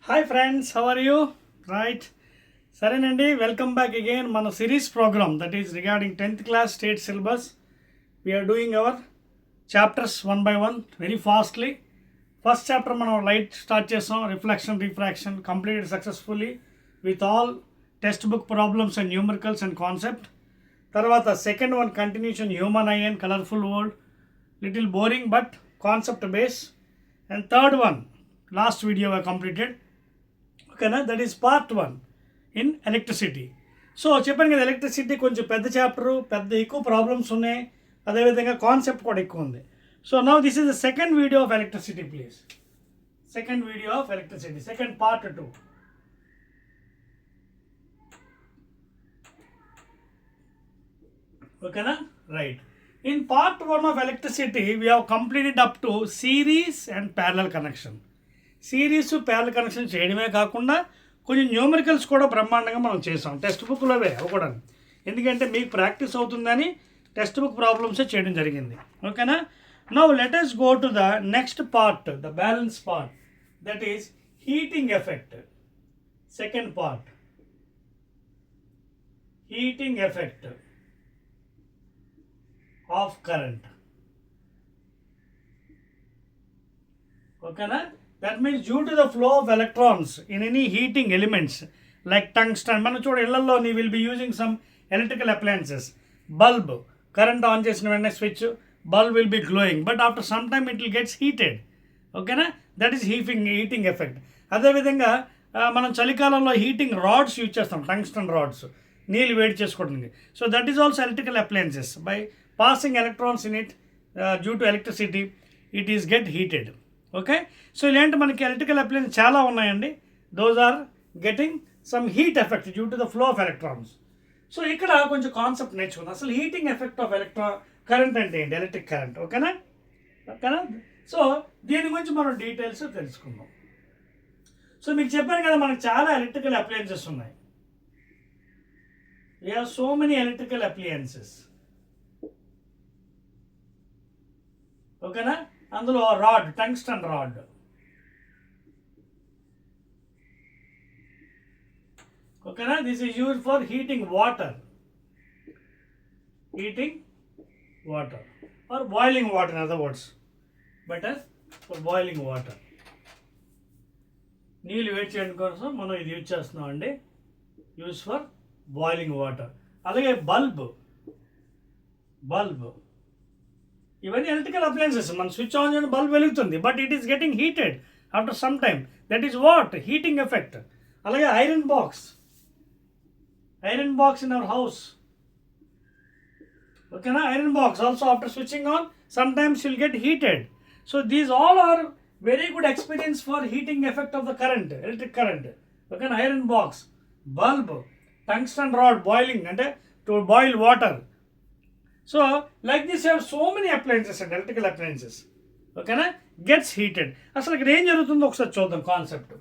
Hi friends, how are you? Right, సరేనండి. Welcome back again మన series program that is regarding 10th class state syllabus. We are doing our chapters one by one very fastly. First chapter మనం light start చేస్తాం, reflection refraction, completed successfully with all text book problems and numericals and concept. తర్వాత second one continuation human eye and colourful world, little boring but concept base. And third one last video completed, ఓకేనా, that is part one in electricity. So చెప్పాను కదా, electricity కొంచెం పెద్ద chapter, ఎక్కువ problems ఉన్నాయి, అదేవిధంగా concept కూడా ఎక్కువ ఉంది. So now this is the second video of electricity please. Second video of electricity, second part 2. ఓకేనా, right. In part 1 of electricity we have completed up to series and parallel connection. Series parallel connection చేయడమే కాకుండా కొంచెం numericals కూడా బ్రహ్మాండంగా మనం చేసాం. Text బుక్లోవే అవి కూడా, ఎందుకంటే మీకు ప్రాక్టీస్ అవుతుందని టెక్స్ట్ బుక్ ప్రాబ్లమ్సే చేయడం జరిగింది. ఓకేనా, now let us go to the next part, the balance part, that is heating effect. Second part, heating effect of current. ఓకేనా, that means due to the flow of electrons in any heating elements like tungsten. మనం చూడ ఇళ్లలో నీ will be using some electrical appliances. Bulb current on చేసిన వెంటనే switch, bulb will be glowing, but after some time it will gets heated. ఓకేనా, that is heating effect. అదేవిధంగా మనం చలికాలంలో హీటింగ్ రాడ్స్ యూజ్ చేస్తాం, టంగ్స్టన్ రాడ్స్, నీళ్ళు వేడి చేసుకోవడానికి. So that is also electrical appliances. By passing electrons in it due to electricity it is get heated. Okay, so ఇలాంటి మనకి ఎలక్ట్రికల్ అప్లయన్స్ చాలా ఉన్నాయండి. Those are getting some heat effect due to the flow of electrons. So ఇక్కడ కొంచెం concept నేర్చుకుందాం. అసలు heating effect of current అంటే ఏంటి, ఎలక్ట్రిక్ కరెంట్. ఓకేనా, సో దీని గురించి మనం డీటెయిల్స్ తెలుసుకుందాం. సో మీకు చెప్పాను కదా, మనకు చాలా ఎలక్ట్రికల్ అప్లయన్సెస్ ఉన్నాయి. We have so many electrical appliances. ఓకేనా, అందులో రాడ్, టంగ్స్టన్ రాడ్. ఓకేనా, this is used for heating water or boiling water, in other words, better for boiling water. నీళ్ళు వేడి చేయడం కోసం మనం ఇది యూజ్ చేస్తున్నాం అండి, యూజ్ ఫర్ బాయిలింగ్ వాటర్. అలాగే బల్బ్ ఇవన్నీ ఎలక్ట్రికల్ అప్లయన్సెస్. మనం స్విచ్ ఆన్ చేయడం బల్బ్ వెలుగుతుంది, but it is getting heated after some time. That is what heating effect. అలాగే iron box in our house. ఓకేనా, iron box also after switching on sometimes you'll get heated. So these all are very good experience for heating effect of the current, electric current. Okay, iron box, bulb, tungsten rod, boiling ante to boil water. So like this you have so many appliances and electrical appliances. Okay na, gets heated. అసలు ఇక్కడ ఏం జరుగుతుందో ఒకసారి చూద్దాం concept.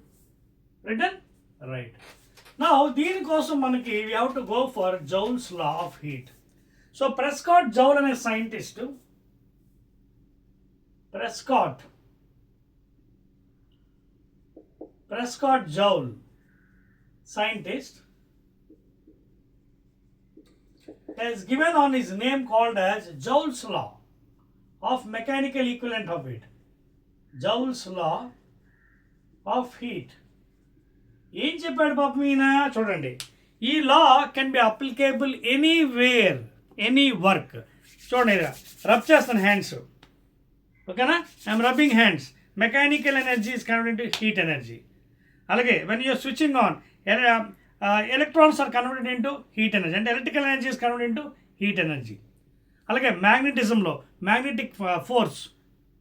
Right. Now దీనికోసం మనకి we have to go for Joule's law of heat. So Prescott joule అనే scientist, Prescott Joule scientist has given on his name called as Joule's law of mechanical equivalent of heat. Joule's law of heat. ఏం చెప్పాడు పాపం ఈయన చూడండి. ఈ law can be applicable anywhere, any work. చూడండి, rub చేస్తాను hands. ఓకేనా, I'm rubbing hands. Mechanical energy is converted into heat energy. అలాగే when you are switching on, electrons are converted into heat energy, అంటే electrical energy is converted into heat energy. అలాగే మ్యాగ్నెటిజంలో magnetic force.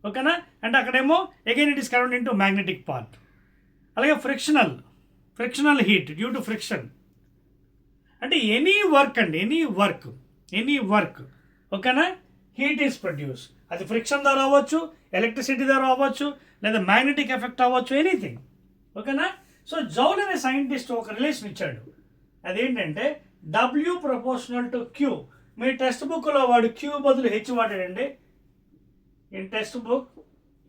ఓకేనా, అంటే అక్కడేమో again it is converted into magnetic part. అలాగే frictional heat due to friction. అంటే any work ఓకేనా, heat is produce. అది ఫ్రిక్షన్ ద్వారా అవ్వచ్చు, ఎలక్ట్రిసిటీ ద్వారా అవ్వచ్చు, లేదా మ్యాగ్నెటిక్ ఎఫెక్ట్ అవ్వచ్చు, ఎనీథింగ్. ఓకేనా, సో జౌల్ అనే సైంటిస్ట్ ఒక రిలేషన్ ఇచ్చాడు. అదేంటంటే W ప్రపోర్షనల్ టు Q. మీ టెక్స్ట్ బుక్లో వాడు Q బదులు H వాడాడండి. In text book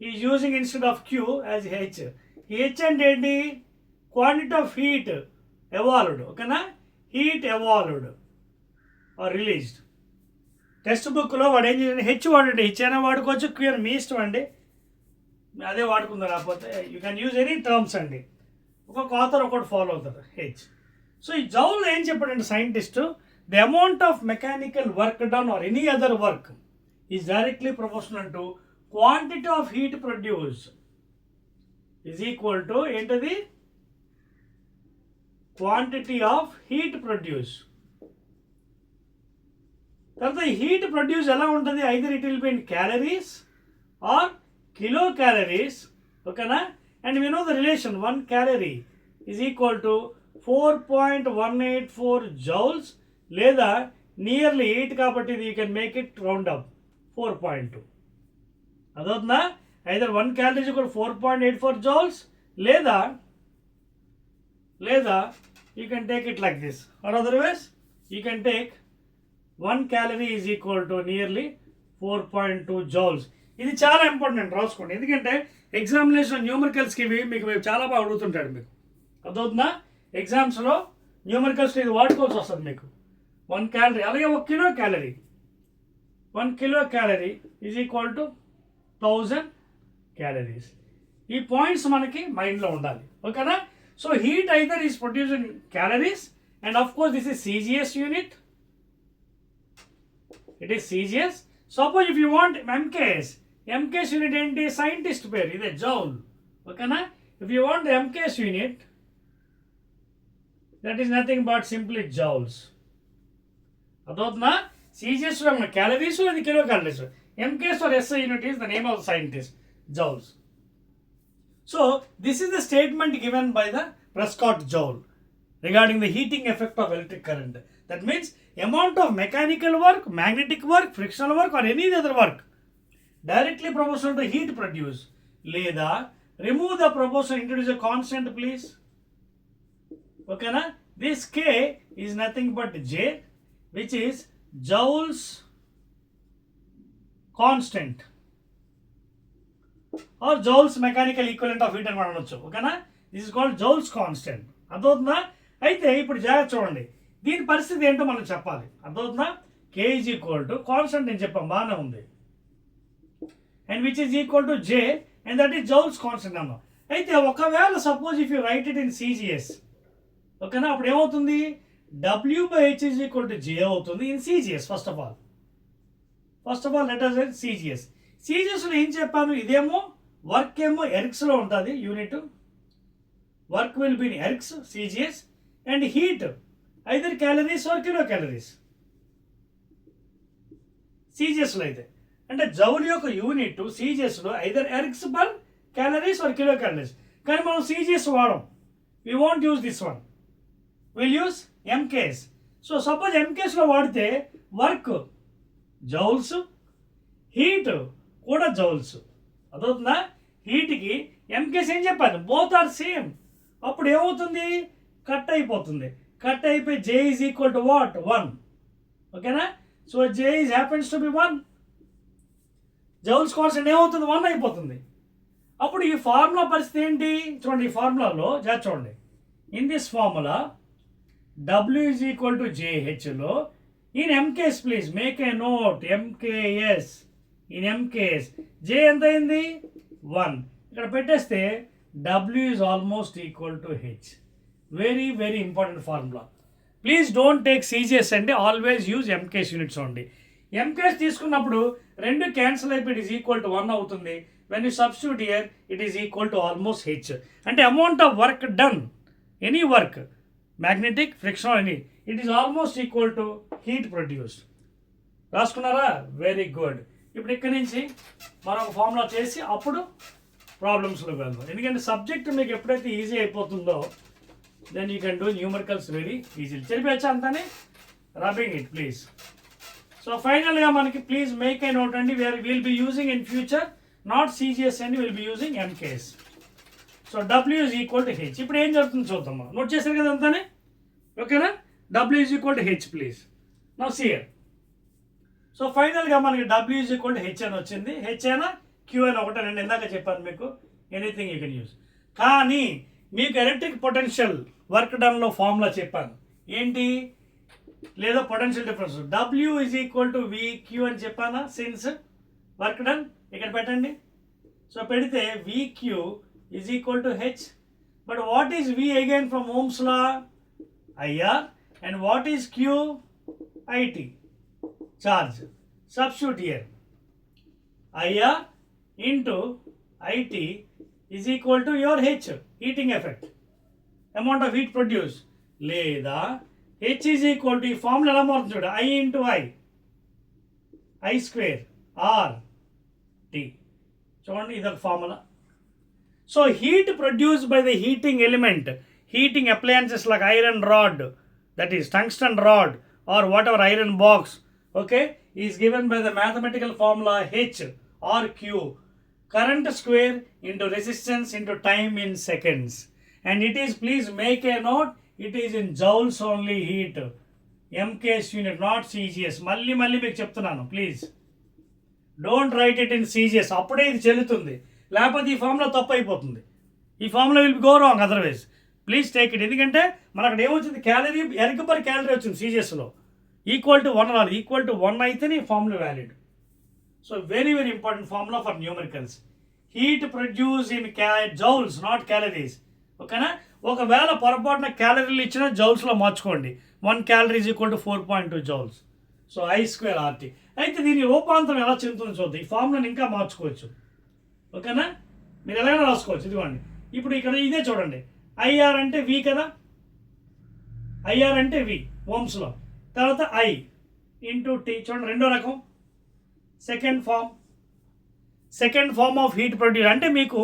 is using instead of Q as H. H అంటే ఏంటి, క్వాంటిటీ ఆఫ్ హీట్ ఎవాల్వ్డ్, ఓకేనా, heat evolved or released. Text బుక్లో వాడు ఏం చేయాలి, హెచ్ వాడండి, హెచ్ అయినా వాడుకోవచ్చు, క్యూ అని మీ ఇష్టం అండి, అదే వాడుకుందాం. లేకపోతే you can use any terms అండి, ఒక్కొక్క ఆథర్ ఒకటి ఫాలో అవుతారు, హెచ్. సో ఈ జౌల్ ఏం చెప్పాడంటే scientist, the amount of mechanical work done or any other work is directly proportional to quantity of heat produce is equal to ఏంటది, quantity of heat produce. తర్వాత ఈ heat produce ఎలా ఉంటుంది, either it will be in calories or kilo calories, ఓకేనా. And we know the relation 1 calorie is equal to 4.184 joules, లేదా nearly 8 కాబట్టి you can make it round up 4.2. అదవుతుందా, either 1 calorie equal 4.84 joules, లేదా you can take it like this, or otherwise you can take 1 calorie is equal to nearly 4.2 joules. ఇది చాలా important, రాసుకోండి, ఎందుకంటే examination న్యూమరికల్స్కి ఇవి మీకు చాలా బాగా అడుగుతుంటాడు మీకు, అదవుతుందా. ఎగ్జామ్స్లో న్యూమరికల్స్లో ఇది వాడుకోవాల్సి వస్తుంది మీకు. 1 calorie, అలాగే 1 kilo calorie, 1 kilo calorie is equal to 1000 calories. ఈ పాయింట్స్ మనకి మైండ్లో ఉండాలి, ఓకేనా. So heat either is produced in calories, and of course this is CGS unit, it is CGS. Suppose if you want MKS unit ఏంటి, scientist పేరు, ఇదే joule, ఓకేనా. if you want the MKS unit, that is nothing but simply joules. అదవుతుందా, CGS లో ఉన్న calories, అది kilo calories, MKS or SI unit is the name of the scientist, joules. So this is the statement given by the Prescott Joule regarding the heating effect of electric current. That means amount of mechanical work, magnetic work, frictional work or any other work directly proportional to heat produced. Leda remove the proportion, introduce a constant please. Okay na? This K is nothing but J, which is joules constant or joules mechanical equivalent of heat అని అనొచ్చు, ఓకేనా. This is called joules constant, అర్థమవుతుందా. అయితే ఇప్పుడు జాగ్రత్త చూడండి, దీని పరిస్థితి ఏంటో మనం చెప్పాలి, అర్థమవుతుందా. K is equal to constant నేను చెప్పాం, బాగానే ఉంది, and which is equal to J, and that is Joule's constant అన్నాం. అయితే ఒకవేళ suppose if you write it in CGS, ఓకేనా, అప్పుడు ఏమవుతుంది, W/H is equal to J అవుతుంది in CGS. First of all let us write CGSలో ఏం చెప్పాను, ఇదేమో వర్క్ ఏమో ఎర్క్స్లో ఉంటుంది unit, work will be in ergs CGS, and heat either calories or kilo calories CGSలో అయితే. అంటే జౌల్ యొక్క యూనిట్ CGSలో either ergs per calories or kilo calories, కానీ మనం CGS వాడం, we want use this one, will use MKS. So suppose MKSలో వాడితే వర్క్ జౌల్స్, హీట్ కూడా జౌల్స్, అదవుతుందా. హీట్కి MKS ఏం చెప్పాను, బోత్ ఆర్ సేమ్, అప్పుడు ఏమవుతుంది, కట్ అయిపోతుంది, కట్ అయిపోయి J is equal to what, 1, ఓకేనా. So J is happens to be 1, joules constant ఏమవుతుంది, 1 అయిపోతుంది. అప్పుడు ఈ ఫార్ములా పరిస్థితి ఏంటి చూడండి, ఈ ఫార్ములాలో చూడండి, in this formula W is equal to JHలో in MKS please make a note, MKS in MKS J ఎంత అయింది, 1, ఇక్కడ పెట్టేస్తే W is almost equal to H. Very very important formula, please don't take CGS అండి, always use MKS units only. MKS తీసుకున్నప్పుడు రెండు cancel అయిపోయి it is equal to 1 అవుతుంది. When you substitute here it is equal to almost H. అంటే amount of work done, any work, magnetic, frictional, any, it is almost equal to heat produced. రాసుకున్నారా, very good. ఇప్పుడు ఇక్కడి నుంచి మరొక formula చేసి అప్పుడు ప్రాబ్లమ్స్లోకి వెళ్దాం, ఎందుకంటే సబ్జెక్ట్ మీకు ఎప్పుడైతే ఈజీ అయిపోతుందో then you can do numericals very easy. చెరిపేచ్చా అంతానే, రబ్బింగ్ ఇట్ ప్లీజ్. సో ఫైనల్గా మనకి ప్లీజ్ మేక్ ఏ నోట్ అండి, will be using in future not CGS అండి, will be using MKS. So W is equal to H. ఇప్పుడు ఏం జరుగుతుందో చూద్దాం, మనం నోట్ చేశారు కదా అంతానే, ఓకేనా. W is equal to H please. Now see here. So ఫైనల్గా మనకి W is equal to H అని వచ్చింది. H అయినా Q అయినా ఒకటే, నేను ఇందాక చెప్పాను మీకు, ఎనీథింగ్ యూ కెన్ యూజ్. కానీ మీకు ఎలక్ట్రిక్ పొటెన్షియల్ వర్క్ డన్లో ఫార్ములా చెప్పాను ఏంటి, లేదా potential difference W is equal to VQ అని చెప్పానా, సిన్స్ వర్క్ డన్ ఇక్కడ పెట్టండి. సో పెడితే VQ is equal to H. But what is V again from Ohm's law, IR, and what is Q, IT, charge. Substitute here, IR into IT is equal to your H, heating effect, amount of heat produced, లేదా H is equal to ఈ formula ఎలా మారుతుంది చూడ, I into I square R T. చూడండి ఇదొక formula. So heat produced by the heating element, heating appliances like iron rod, that is tungsten rod or whatever iron box, okay, is given by the mathematical formula H or Q, current square into resistance into time in seconds. And it is, please make a note, it is in joules only heat, MKS unit, not CGS. మళ్ళీ మీకు చెప్తున్నాను, please don't write it in CGS. అప్పుడే ఇది చెల్లుతుంది, లేకపోతే ఈ formula తప్పు అయిపోతుంది. ఈ formula will go wrong otherwise. Please take it. ఎందుకంటే మనకు అక్కడ ఏమొచ్చింది, క్యాలరీ ఎర్గ్ పర్ క్యాలరీ వచ్చింది CGSలో, ఈక్వల్ టు 1 రాదు, ఈక్వల్ టు 1 అయితేనే ఈ formula valid. So very very important formula for numericals. Heat produce in joules not calories. ఓకేనా, ఒకవేళ పొరపాటున క్యాలరీలు ఇచ్చిన జౌల్స్లో మార్చుకోండి. 1 calorie is equal to 4.2 joules. So I square RT. అయితే దీని రూపాంతరం ఎలా చెందుతుందో చూద్దాం. ఈ ఫార్ములాని ఇంకా మార్చుకోవచ్చు. ఓకేనా, మీరు ఎలాగైనా రాసుకోవచ్చు. ఇదిగోండి, ఇప్పుడు ఇక్కడ ఇదే చూడండి, IR అంటే V కదా, IR అంటే V ఓమ్స్లో, తర్వాత I ఇంటూ T. చూడండి రెండో రకం, second form of heat produce. అంటే మీకు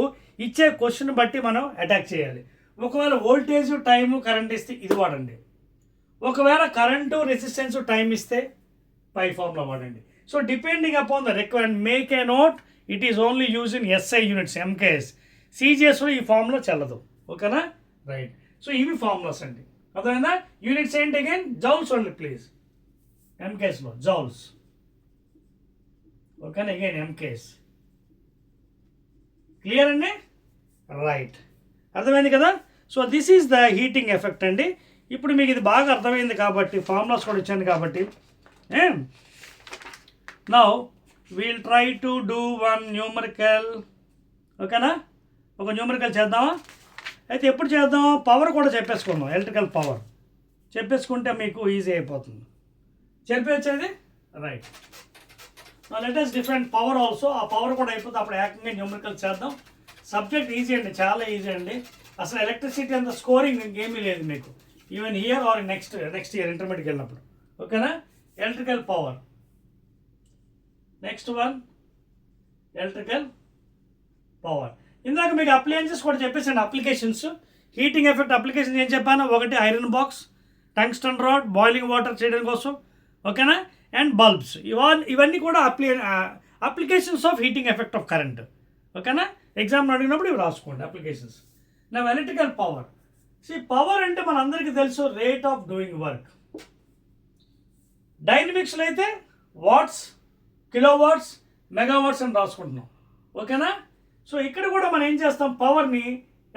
ఇచ్చే క్వశ్చన్ బట్టి మనం అటాక్ చేయాలి. ఒకవేళ వోల్టేజ్ టైము కరెంట్ ఇస్తే ఇది వాడండి, ఒకవేళ కరెంటు రెసిస్టెన్స్ టైం ఇస్తే పై ఫార్ములా వాడండి. So depending upon the requirement make a note, it is only use in SI units, MKS. CGSలో ఈ ఫార్ములా చెల్లదు. ఓకేనా, రైట్. సో ఇవి ఫార్ములాస్ అండి, అర్థమైందా? యూనిట్స్ ఏంటి అగైన్, జౌల్స్ ఓన్లీ ప్లీజ్, MKSలో జౌల్స్. ఓకేనా, అగైన్ MKS. క్లియర్ అండి, రైట్, అర్థమైంది కదా? So this is the heating effect అండి. ఇప్పుడు మీకు ఇది బాగా అర్థమైంది కాబట్టి ఫార్ములాస్ కూడా ఇచ్చాను కాబట్టి, now we'll try to do one numerical. ఓకేనా, ఒక న్యూమరికల్ చేద్దామా? అయితే ఎప్పుడు చేద్దాం, పవర్ కూడా చెప్పేసుకుందాం, ఎలక్ట్రికల్ పవర్ చెప్పేసుకుంటే మీకు ఈజీ అయిపోతుంది. చెప్పేది right. Latest different power also, ఆ పవర్ కూడా అయిపోతే అప్పుడు ఏకంగా న్యూమరికల్ చేద్దాం. సబ్జెక్ట్ ఈజీ అండి, చాలా ఈజీ అండి. అసలు ఎలక్ట్రిసిటీ అంత స్కోరింగ్ ఇంకేమీ లేదు మీకు, even year or next year ఇంటర్మీడియట్కి వెళ్ళినప్పుడు. ఓకేనా, electrical power. Next one electrical power. ఇందాక మీకు అప్లయన్సెస్ కూడా చెప్పేసాను, అప్లికేషన్స్. హీటింగ్ ఎఫెక్ట్ అప్లికేషన్ ఏం చెప్పాను, ఒకటి iron box, tungsten rod boiling water చేయడం కోసం, ఓకేనా, అండ్ బల్బ్స్. ఇవన్నీ కూడా applications of heating effect of current. ఓకేనా, ఎగ్జామ్ అడిగినప్పుడు ఇవి రాసుకోండి అప్లికేషన్స్. నా ఎలక్ట్రికల్ పవర్. పవర్ అంటే మనందరికీ తెలుసు, రేట్ ఆఫ్ డూయింగ్ వర్క్. డైనమిక్స్లో అయితే వాట్స్, కిలో వాట్స్, మెగావాట్స్ అని రాసుకుంటున్నాం. ఓకేనా, సో ఇక్కడ కూడా మనం ఏం చేస్తాం, పవర్ని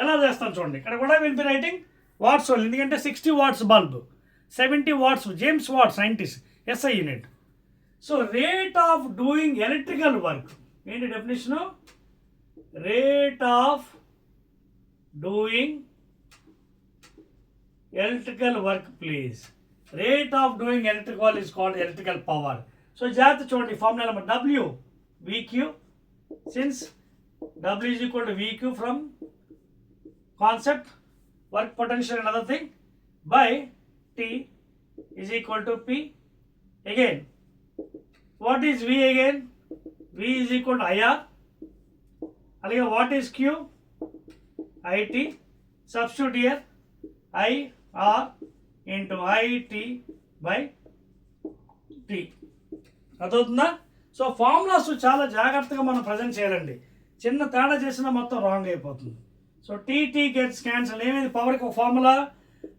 ఎలా చేస్తాం చూడండి. ఇక్కడ కూడా will be writing watts only, ఎందుకంటే 60 watts bulb, 70 watts James Watt scientist, SI unit. So rate of doing electrical work ఏంటి definition, rate of doing electrical work please. Rate of doing electrical is called electrical power. So జాగ్రత్త చూడండి, formula number W VQ, since W is equal to VQ from concept work potential and other thing by T is equal to P. Again, what is V again? V is equal to IR. Again, what is Q? IT. Substitute here, IR into IT by T. అర్థవుతుందా? So formulas చాలా జాగ్రత్తగా మనం present చేయాలండి, చిన్న తేడా చేసినా మొత్తం wrong అయిపోతుంది. So TT gets cancel. ఏమైంది, పవర్కి ఒక ఫార్ములా,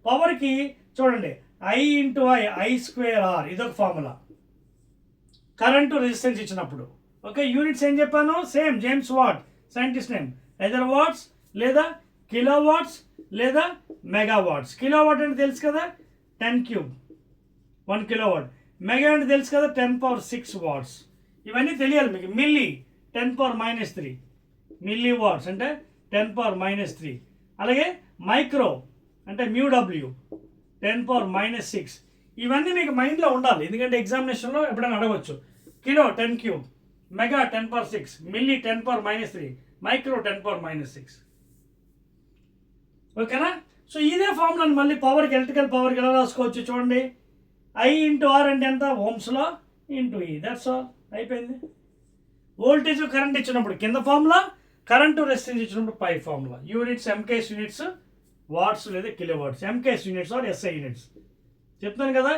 పవర్కి చూడండి I into I square R, ఇదొక ఫార్ములా కరెంటు రెసిస్టెన్స్ ఇచ్చినప్పుడు. ఓకే, యూనిట్స్ ఏం చెప్పాను, same James Watt scientist name, either watts లేదా కిలోవాట్స్ లేదా మెగావాట్స్. కిలోవాట్ అంటే తెలుసు కదా 10 క్యూబ్ 1 కిలోవాట్. మెగా అంటే తెలుసు కదా 10⁻6 వాట్స్. ఇవన్నీ తెలియాలి మీకు. మిల్లీ 10⁻³ మిల్లీ వాట్స్ అంటే 10⁻³ అలాగే మైక్రో అంటే μW 10⁻⁻6. ఇవన్నీ మీకు మైండ్లో ఉండాలి, ఎందుకంటే ఎగ్జామినేషన్లో ఎప్పుడైనా అడగవచ్చు. Kilo 10 cube, mega 10⁻6, milli 10⁻³ micro 10⁻6. ఓకేనా? సో ఇదే ఫార్ములాని మళ్ళీ పవర్కి ఎలక్ట్రికల్ పవర్కి ఎలా రాసుకోవచ్చు చూడండి. I ఇంటూ ఆర్ అంటే ఎంత? ఓమ్స్లో ఇంటూ ఈ. దట్స్ ఆల్, అయిపోయింది. వోల్టేజ్ కరెంట్ ఇచ్చినప్పుడు కింద ఫార్ములా, కరెంటు రెసిస్టెన్స్ ఇచ్చినప్పుడు పై ఫార్ములా. యూనిట్స్ ఎంకేస్ యూనిట్స్, వాట్స్ లేదా kilo watts. MKS units or SI units. చెప్తాను కదా,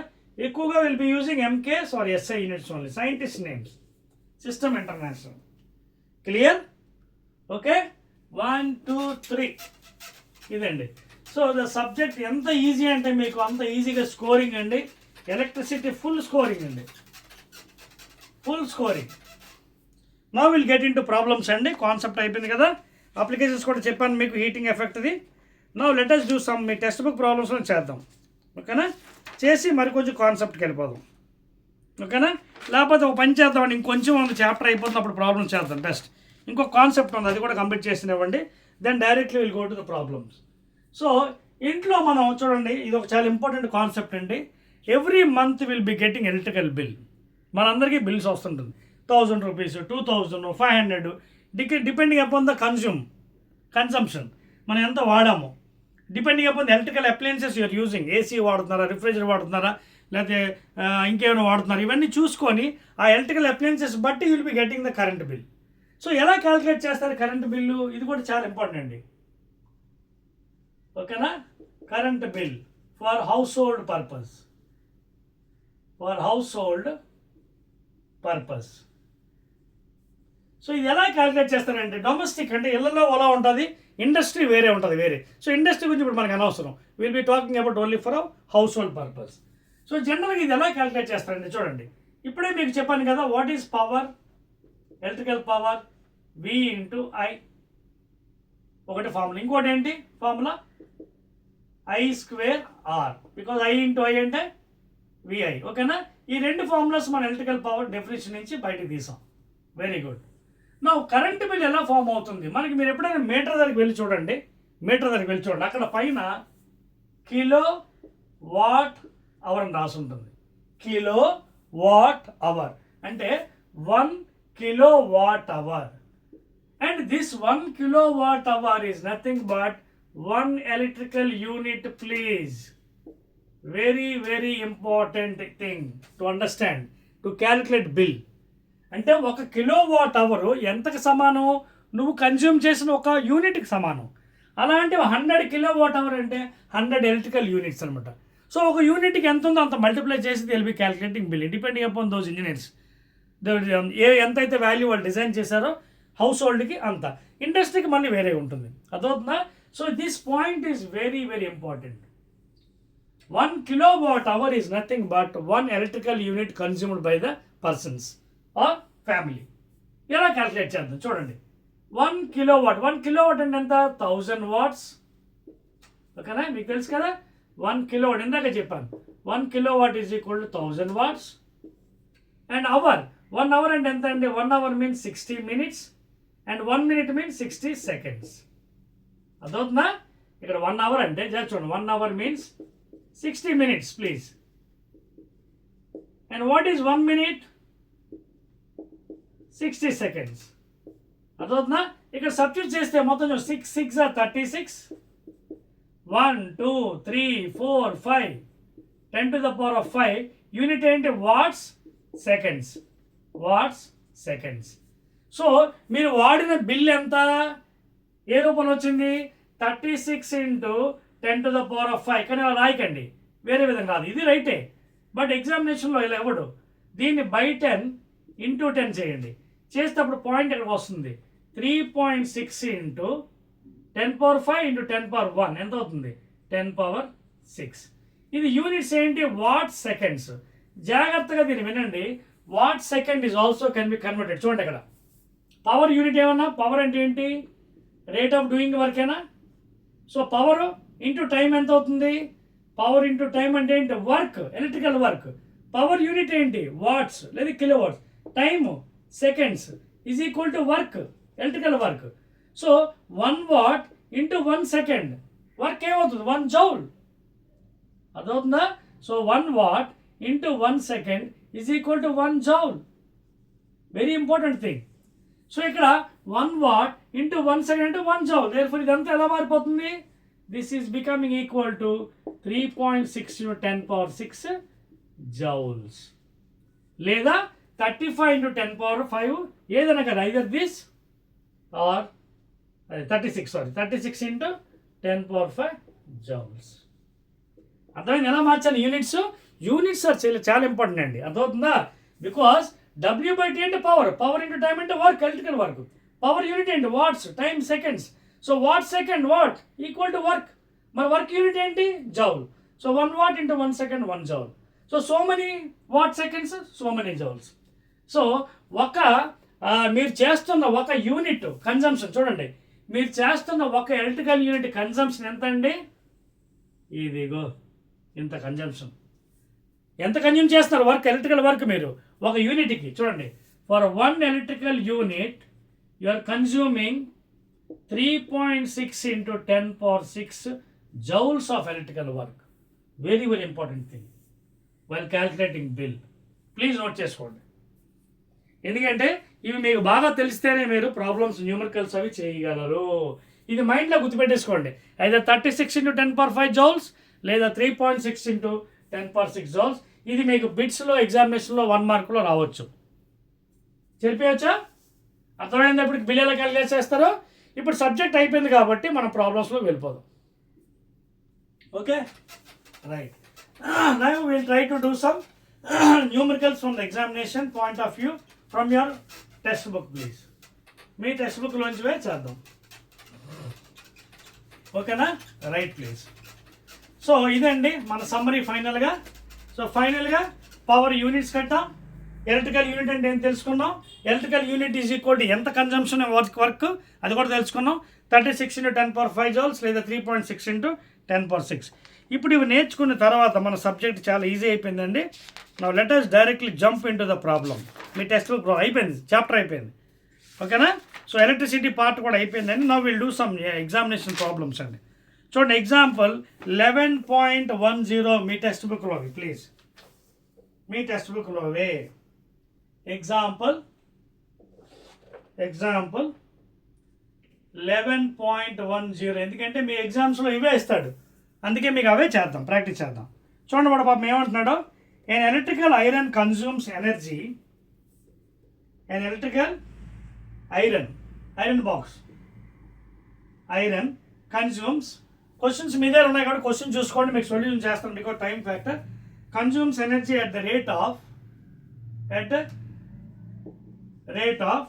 ఎక్కువగా will be using MKS or SI units only. Scientist names, system international. Clear? Okay, 1 2 3 ఇదండి. సో ద సబ్జెక్ట్ ఎంత ఈజీ అంటే మీకు అంత ఈజీగా స్కోరింగ్ అండి. ఎలక్ట్రిసిటీ ఫుల్ స్కోరింగ్ అండి, full scoring. Now will get into problems అండి. కాన్సెప్ట్ అయిపోయింది కదా, అప్లికేషన్స్ కూడా చెప్పాను మీకు, హీటింగ్ ఎఫెక్ట్ది. Now let us do some మీ టెక్స్ట్ బుక్ ప్రాబ్లమ్స్లో చేద్దాం. ఓకేనా? చేసి మరి కొంచెం కాన్సెప్ట్కి వెళ్ళిపోదాం. ఓకేనా? లేకపోతే ఒక పని చేద్దామండి, ఇంకొంచెం ఉంది చాప్టర్ అయిపోతుంది, అప్పుడు ప్రాబ్లమ్స్ చేద్దాం బెస్ట్. ఇంకో కాన్సెప్ట్ ఉంది, అది కూడా కంప్లీట్ చేసినవ్వండి. Then directly will go to the problems. So ఇంట్లో మనం చూడండి, ఇది ఒక చాలా ఇంపార్టెంట్ కాన్సెప్ట్ అండి. Every month will be getting electrical bill. మనందరికీ బిల్స్ వస్తుంటుంది, 1000 rupees, 2000, 500, depending upon the consumption, మనం ఎంత వాడాము. Depending upon the electrical appliances you're using. AC వాడుతున్నారా, రిఫ్రిజిరేటర్ వాడుతున్నారా, లేకపోతే ఇంకేమైనా వాడుతున్నారు, ఇవన్నీ చూసుకొని ఆ ఎలక్ట్రికల్ అప్లయన్సెస్ బట్టి will be getting the current bill. So ఎలా క్యాలిక్యులేట్ చేస్తారు కరెంట్ బిల్లు, ఇది కూడా చాలా ఇంపార్టెంట్ అండి. ఓకేనా? Current bill for household purpose, for household purpose. So ఇది ఎలా క్యాలిక్యులేట్ చేస్తారంటే, డొమెస్టిక్ అంటే ఇళ్లలో ఎలా ఉంటుంది, ఇండస్ట్రీ వేరే ఉంటుంది వేరే. సో ఇండస్ట్రీ గురించి ఇప్పుడు మనకు అనవసరం, will be talking about only for household purpose. So జనరల్గా ఇది ఎలా క్యాలిక్యులేట్ చేస్తారండి చూడండి. ఇప్పుడే మీకు చెప్పాను కదా, what is power, electrical power V into I, ఒకటి ఫార్ములా. ఇంకోటి ఏంటి formula, I² R, because I into I అంటే VI. ఓకేనా? ఈ రెండు ఫార్ములాస్ మన ఎలక్ట్రికల్ పవర్ డెఫినేషన్ నుంచి బయటకు తీసాం. Very good. నా కరెంట్ బిల్ ఎలా ఫామ్ అవుతుంది మనకి, మీరు ఎప్పుడైనా మీటర్ దగ్గరికి వెళ్ళి చూడండి, మీటర్ దగ్గరికి వెళ్ళి చూడండి, అక్కడ పైన కిలో వాట్ అవర్ అని రాసి ఉంటుంది. కిలో వాట్ అవర్ అంటే 1 kilowatt hour. And this 1 kilowatt hour is nothing but 1 electrical unit, please. Very, very important thing to understand, to calculate bill. అంటే 1 కిలోవాట్ అవర్ ఎంతకు సమానం, నువ్వు కన్జ్యూమ్ చేసిన ఒక యూనిట్కి సమానం. అలాంటి 100 కిలోవాట్ అవర్ అంటే 100 ఎలక్ట్రికల్ యూనిట్స్ అనమాట. సో ఒక యూనిట్కి ఎంత ఉందో అంత మల్టిప్లై చేసి will be calculating bill, depending upon those engineers. ఎంతైతే వాల్యూ వాళ్ళు డిజైన్ చేశారో హౌస్ హోల్డ్కి అంత, ఇండస్ట్రీకి మళ్ళీ వేరే ఉంటుంది. అదవుతుందా? So this point is very very important. 1 kilowatt hour is nothing but 1 electrical unit consumed by the persons or family. ఎలా క్యాలిక్యులేట్ చేద్దాం చూడండి. 1 kilowatt అంటే ఎంత, 1000 watts. ఓకేనా? మీకు తెలుసు కదా 1 kilowatt, ఇందాక చెప్పాను 1 kilowatt is equal to 1000 watts. And hour, 1 hour అంటే ఎంత అండి, 1 hour means 60 minutes and 1 minute means 60 seconds. అదవుతుందా? ఇక్కడ 1 hour అంటే చూడండి, 1 hour means 60 minutes, please. And what is 1 minute? 60 seconds. అదవుతుందా? ఇక్కడ సబ్స్టిట్యూట్ చేస్తే మొత్తం 6 6 36, 1 2 3 4 5, 10 to the power of 5. Unit ఏంటి, watts seconds, watts seconds. So మీరు వాడిన బిల్ ఎంత, ఏ రూపంలో వచ్చింది, 36 into 10 to the power of 5. కానీ అలా రాయకండి, వేరే విధంగా రాదు, ఇది రైటే. బట్ ఎగ్జామినేషన్లో ఇలా ఇవ్వడు. దీన్ని బై 10 ఇంటూ 10 చేయండి, చేసేటప్పుడు పాయింట్ ఎక్కడికి వస్తుంది, 3.6 ఇంటూ 10 power 5 ఇంటూ 10 power 1 ఎంత అవుతుంది, 10 power 6. ఇది యూనిట్స్ ఏంటి, వాట్ సెకండ్స్. జాగ్రత్తగా దీన్ని వినండి. Watt second is also can be converted. చూడండి అక్కడ పవర్ యూనిట్ ఏమన్నా, పవర్ అంటే ఏంటి, రేట్ ఆఫ్ డూయింగ్ వర్కేనా. సో పవర్ ఇంటూ టైం ఎంత అవుతుంది? పవర్ ఇంటూ టైం అంటే ఏంటి? Work, electrical work. Power unit ఏంటి? వాట్స్ లేదా kilo watts. Time seconds is equal to work, electrical work. So 1 watt into 1 second work ఏమవుతుంది? 1 joule. అదవుతుందా? So 1 watt into 1 second is equal to 1 joule. Very important thing. So ఇక్కడ 1 watt into 1 second అంటే 1 joule. Therefore ఇదంతా ఎలా మారిపోతుంది? This is becoming equal to 3.6 × 10⁶ joules, లేదా 35 × 10⁵ ఏదైనా కదా, ఐదర్ దిస్ ఆర్ 36 × 10⁵ జౌల్స్. అర్థమైంది ఎలా మార్చాలి యూనిట్స్? యూనిట్స్ ఆర్ చాలా ఇంపార్టెంట్ అండి. అర్థమవుతుందా? బికాస్ W/T అంటే పవర్, పవర్ ఇంటూ టైం అంటే work, electrical work. Power unit ఏంటి? Watts, time seconds. So watt second watt equal to work. మరి వర్క్ యూనిట్ ఏంటి? Joule. So 1 watt into 1 second 1 joule. So many watt seconds, so many joules. So మీరు చేస్తున్న ఒక unit consumption చూడండి, మీరు చేస్తున్న ఒక ఎలక్ట్రికల్ యూనిట్ కన్జంప్షన్ ఎంత అండి? ఇదిగో ఇంత కన్జంప్షన్. ఎంత కన్జ్యూమ్ చేస్తున్నారు వర్క్, ఎలక్ట్రికల్ వర్క్ మీరు ఒక యూనిట్కి? చూడండి, for 1 electrical unit you are consuming 3.6 × 10⁶ joules of electrical work. Very very important thing while calculating bill. Please note చేసుకోండి, ఎందుకంటే ఇవి మీకు బాగా తెలిస్తేనే మీరు ప్రాబ్లమ్స్ న్యూమరికల్స్ అవి చేయగలరు. ఇది మైండ్లో గుర్తుపెట్టేసుకోండి. అయితే 36 × 10⁵ జౌల్స్ లేదా 3.6 × 10⁶ జౌల్స్. ఇది మీకు బిట్స్లో ఎగ్జామినేషన్లో 1 మార్కులో రావచ్చు. చెప్పేయచ్చా? అర్థమైంది? ఇప్పుడు బిల్ ఎలా క్యాలిక్యులేట్ చేస్తారో. ఇప్పుడు సబ్జెక్ట్ అయిపోయింది కాబట్టి మనం ప్రాబ్లమ్స్లో వెళ్ళిపోదాం. Okay, right. Now will try to do some numericals from the examination point of view from your textbook. Please మీ టెక్స్ట్ బుక్లోంచివే చేద్దాం. ఓకేనా? Right please. సో ఇదండి మన సమ్మరీ ఫైనల్గా. సో ఫైనల్గా పవర్ యూనిట్స్ కట్టాం, ఎలక్ట్రికల్ యూనిట్ అంటే ఏం తెలుసుకున్నాం, electrical unit is equal to ఎంత కన్జంప్షన్ వర్క్ అది కూడా తెలుసుకున్నాం. 36 × 10⁵ జౌల్స్ లేదా 3.6 × 10⁶. ఇప్పుడు ఇవి నేర్చుకున్న తర్వాత మన సబ్జెక్ట్ చాలా ఈజీ అయిపోయిందండి. Now let us directly jump in to the problem. మీ టెక్స్ట్ బుక్ అయిపోయింది, చాప్టర్ అయిపోయింది. ఓకేనా? సో ఎలక్ట్రిసిటీ పార్ట్ కూడా అయిపోయిందండి. Now will do some examination problems అండి. చూడండి, ఎగ్జాంపుల్ 11.10 మీ టెక్స్ట్ బుక్లోవి ప్లీజ్, మీ టెక్స్ట్ బుక్లోవే. ఎగ్జాంపుల్ 11.10. ఎందుకంటే మీ ఎగ్జామ్స్లో ఇవే ఇస్తాడు, అందుకే మీకు అవే చేద్దాం, ప్రాక్టీస్ చేద్దాం. చూడండి వాడు పాపం ఏమంటున్నాడు? an electrical iron consumes energy. An electrical iron box consumes, questions మీ దగ్గర ఉన్నాయి కాబట్టి క్వశ్చన్ చూసుకోండి, మీకు సొల్యూషన్ చేస్తాను because time factor. Consumes energy at the rate of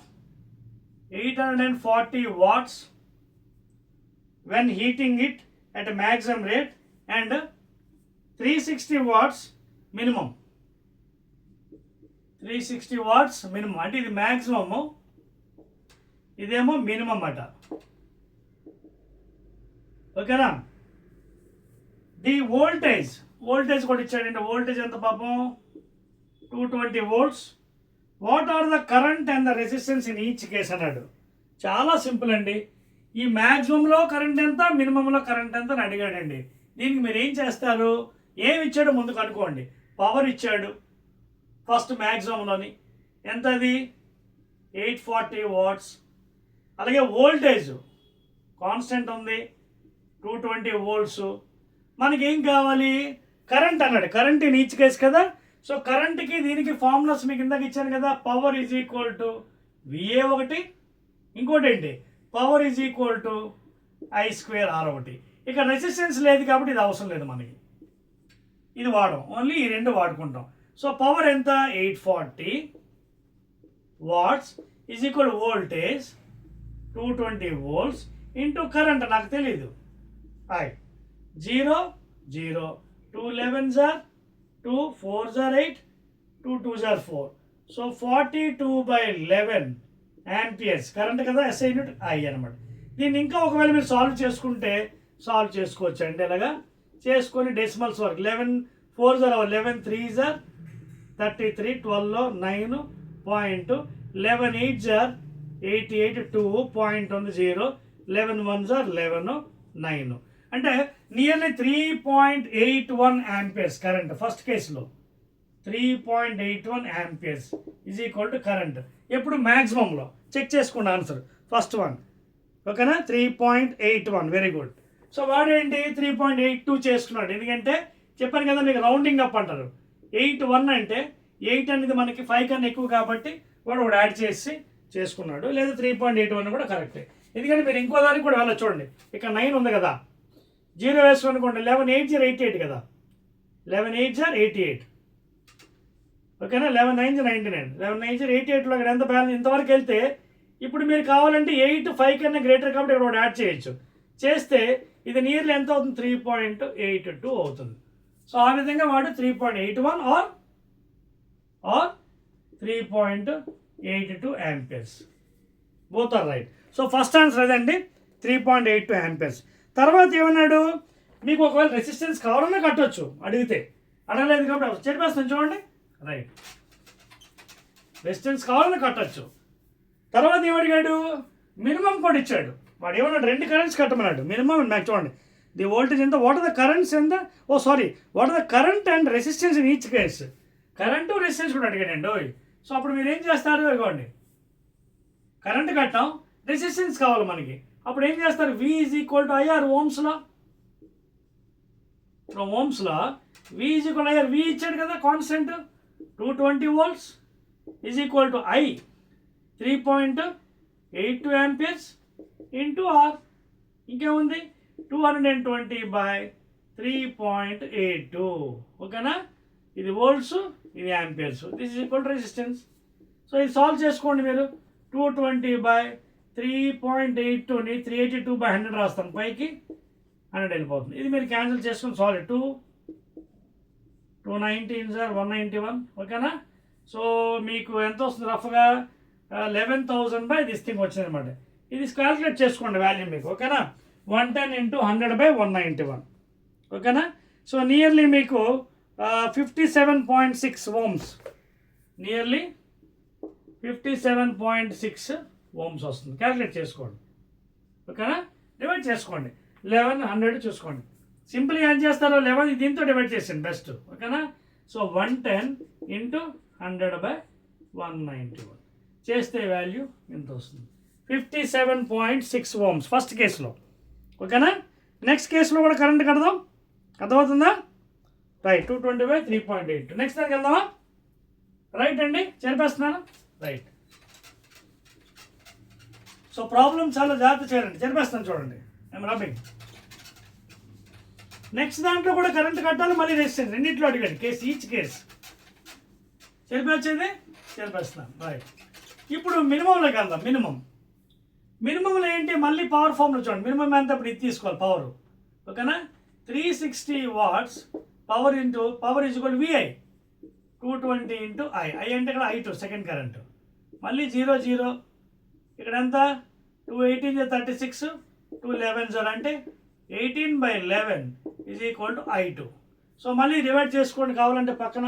840 watts when heating it at a maximum rate and 360 watts minimum. 360 watts minimum అంటే ఇది maximum, ఇదేమో మినిమం అట. ఓకేనా? ది వోల్టేజ్ కూడా ఇచ్చాడండి. వోల్టేజ్ ఎంత పాపం? 220 volts. What are the current and the resistance in each case అన్నాడు. చాలా సింపుల్ అండి. ఈ మ్యాక్సిమంలో కరెంట్ ఎంత, మినిమంలో కరెంట్ ఎంత అని అడిగాడండి. దీనికి మీరు ఏం చేస్తారు? ఏమి ఇచ్చాడో ముందు కనుక్కోండి. పవర్ ఇచ్చాడు ఫస్ట్ మ్యాక్సిమంలోని, ఎంత అది? 840 watts. అలాగే వోల్టేజ్ కాన్స్టెంట్ ఉంది 220 volts. మనకేం కావాలి? కరెంట్ అన్నాడు. కరెంట్ ఇన్ ఈచ్ కేస్ కదా. సో కరెంట్కి దీనికి ఫార్ములాస్ మీకు ఇందాక ఇచ్చాను కదా. Power is equal to VA ఒకటి, ఇంకోటి ఏంటి? Power is equal to I² R ఒకటి. ఇక రెసిస్టెన్స్ లేదు కాబట్టి ఇది అవసరం లేదు మనకి, ఇది వాడం, ఓన్లీ ఈ రెండు వాడుకుంటాం. సో పవర్ ఎంత? 840 watts is equal voltage 220 volts into current నాకు తెలీదు. 0 0 2 11s are 2 4s are 8 2 2s are 4. So 42/11 amperes current కదా, SI యూనిట్ I అనమాట. దీన్ని ఇంకా ఒకవేళ మీరు సాల్వ్ చేసుకుంటే సాల్వ్ చేసుకోవచ్చు అండి. ఇలాగా చేసుకొని డెసిమల్స్ వరకు 11 4 11 3 33 12 9 పాయింట్ 11 8 88 2 పాయింట్ ఉంది 0 11 1 11 9 అంటే నియర్లీ 3.81 యాంపియర్స్ కరెంట్ ఫస్ట్ కేసులో 3.81 amperes is equal to current. ఎప్పుడు మ్యాక్సిమంలో చెక్ చేసుకోండి ఆన్సర్ ఫస్ట్ వన్. ఓకేనా, 3.81 వెరీ గుడ్. సో వాడేంటి 3.82 చేసుకున్నాడు, ఎందుకంటే చెప్పాను కదా మీకు రౌండింగ్ అప్ అంటారు. 81 అంటే 8 అనేది మనకి 5 కన్నా ఎక్కువ కాబట్టి వాడు యాడ్ చేసి చేసుకున్నాడు. లేదా 3.81 కూడా కరెక్టే, ఎందుకంటే మీరు ఇంకో దానికి కూడా వెళ్ళచ్చు. చూడండి ఇక్కడ 9 ఉంది కదా, 0 వేసుకోనుకోండి 11 8 88 కదా, 11 8 88. ఓకేనా, 11 9 99, 11 9 88లో ఇక్కడ ఎంత బ్యాలెన్స్ ఇంతవరకు వెళ్తే ఇప్పుడు మీరు కావాలంటే 8 5 కన్నా గ్రేటర్ కాబట్టి ఇక్కడ యాడ్ చేయొచ్చు. చేస్తే ఇది నియర్లీ ఎంత అవుతుంది, 3.82 అవుతుంది. సో ఆ విధంగా వాడు 3.81 or 3.82 amperes, both are right. So first answer అదండి, 3.82 యాంపియర్స్. తర్వాత ఏమన్నాడు, మీకు ఒకవేళ రెసిస్టెన్స్ కావాలన్నా కట్టొచ్చు, అడిగితే అడగలేదు కాబట్టి చెప్పేస్తాను చూడండి. రైట్, రెసిస్టెన్స్ కావాలన్నా కట్టచ్చు. తర్వాత ఏమడిగాడు, మినిమం కూడా ఇచ్చాడు. వాడు ఏమన్నాడు, 2 కరెంట్స్ కట్టమన్నాడు. మినిమం నాకు చూడండి, ది వోల్టేజ్ ఎంత, వాట్ ఆర్ ద కరెంట్స్ ఎంత, what are the current and resistance in each case. Current resistance కూడా అడిగాడండి. సో అప్పుడు మీరు ఏం చేస్తారు, ఇదిగోండి కరెంట్ కట్టాం, రెసిస్టెన్స్ కావాలి మనకి. అప్పుడు ఏం చేస్తారు, V is equal to IR ఓమ్స్లో. ఫ్రమ్ ఓమ్స్లో V is equal IR, V ఇచ్చాడు కదా constant 220 volts is equal to I 3.82 amperes into R. ఇంకేముంది 220/3.82. ఓకేనా, ఇది వోల్ట్స్, ఇది amperes, this is equal to resistance. So ఇది సాల్వ్ చేసుకోండి మీరు. 220/3.82ని 382/100 రాస్తాను, పైకి 100 వెళ్ళిపోతుంది. ఇది మీరు క్యాన్సిల్ చేసుకొని సాల్వ్ 2 19 191. ఓకేనా, సో మీకు ఎంత వస్తుంది రఫ్గా 11,000/this thing వచ్చింది అనమాట. ఇది క్యాల్కులేట్ చేసుకోండి వాల్యూ మీకు. ఓకేనా, 110 × 100/191. ఓకేనా, సో నియర్లీ మీకు 57.6 ఓమ్స్, నియర్లీ 57.6 ఓమ్స్ వస్తుంది. క్యాల్కులేట్ చేసుకోండి. ఓకేనా, డివైడ్ చేసుకోండి, 1100 చూసుకోండి. సింపుల్ ఏం చేస్తారో 11 దీంతో డివైడ్ చేసాను బెస్ట్. ఓకేనా, సో 110 × 100/191 చేస్తే వాల్యూ ఎంత వస్తుంది, 57.6 ఓమ్స్ ఫస్ట్ కేసులో. ఓకేనా, నెక్స్ట్ కేసులో కూడా కరెంట్ కడదాం, అర్థమవుతుందా? రైట్, 220/3.82. నెక్స్ట్ దానికి వెళ్దామా? రైట్ అండి, చెరిపేస్తున్నాను. రైట్, సో ప్రాబ్లం చాలా జాగ్రత్త చేయండి, చెరిపేస్తాను చూడండి. I'm rubbing. నెక్స్ట్ దాంట్లో కూడా కరెంట్ కట్టాలి, మళ్ళీ రెసిస్టెన్స్, రెండింటిలో అడిగాడు కేసు, ఈచ్ కేసు చెరిపేసేది చెరిపేస్తున్నాను. రైట్, ఇప్పుడు మినిమంలోకి వెళ్దాం. మినిమంలో ఏంటి, మళ్ళీ పవర్ ఫామ్లో చూడండి. మినిమం ఎంత, ఇప్పుడు ఇది తీసుకోవాలి పవర్. ఓకేనా, 360 watts power into power is equal VI 220 × I. I అంటే ఇక్కడ I2 సెకండ్ కరెంట్, మళ్ళీ 0 0 ఇక్కడ ఎంత 218 36 211 అంటే 18/11 is equal to I2. So మళ్ళీ డివైడ్ చేసుకోండి కావాలంటే పక్కన.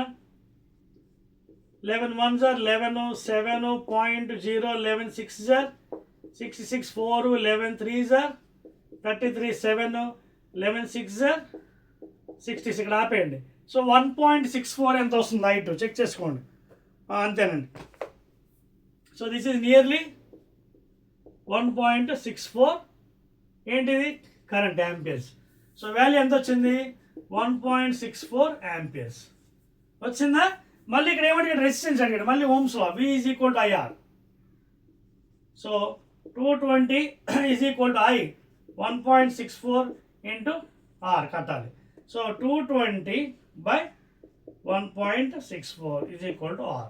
11 1 11 7 0 11 6 66 4 11 3 33 7 11 6 66 ఇక్కడ ఆపేయండి. సో 1.64 ఎంత వస్తుంది I2 చెక్ చేసుకోండి. అంతేనండి. సో దిస్ ఈజ్ నియర్లీ 1.64 ఏంటిది కరెంట్ యాంపియర్స్. సో వాల్యూ ఎంత వచ్చింది, 1.64 యాంపియర్స్ వచ్చిందా. మళ్ళీ ఇక్కడ ఏమంటే రెసిస్టెన్స్ అడిగాడు, మళ్ళీ ఓమ్స్లో V is equal to IR. So 220 is equal to I 1.64 × R కట్టాలి. So 220/1.64 is equal to R.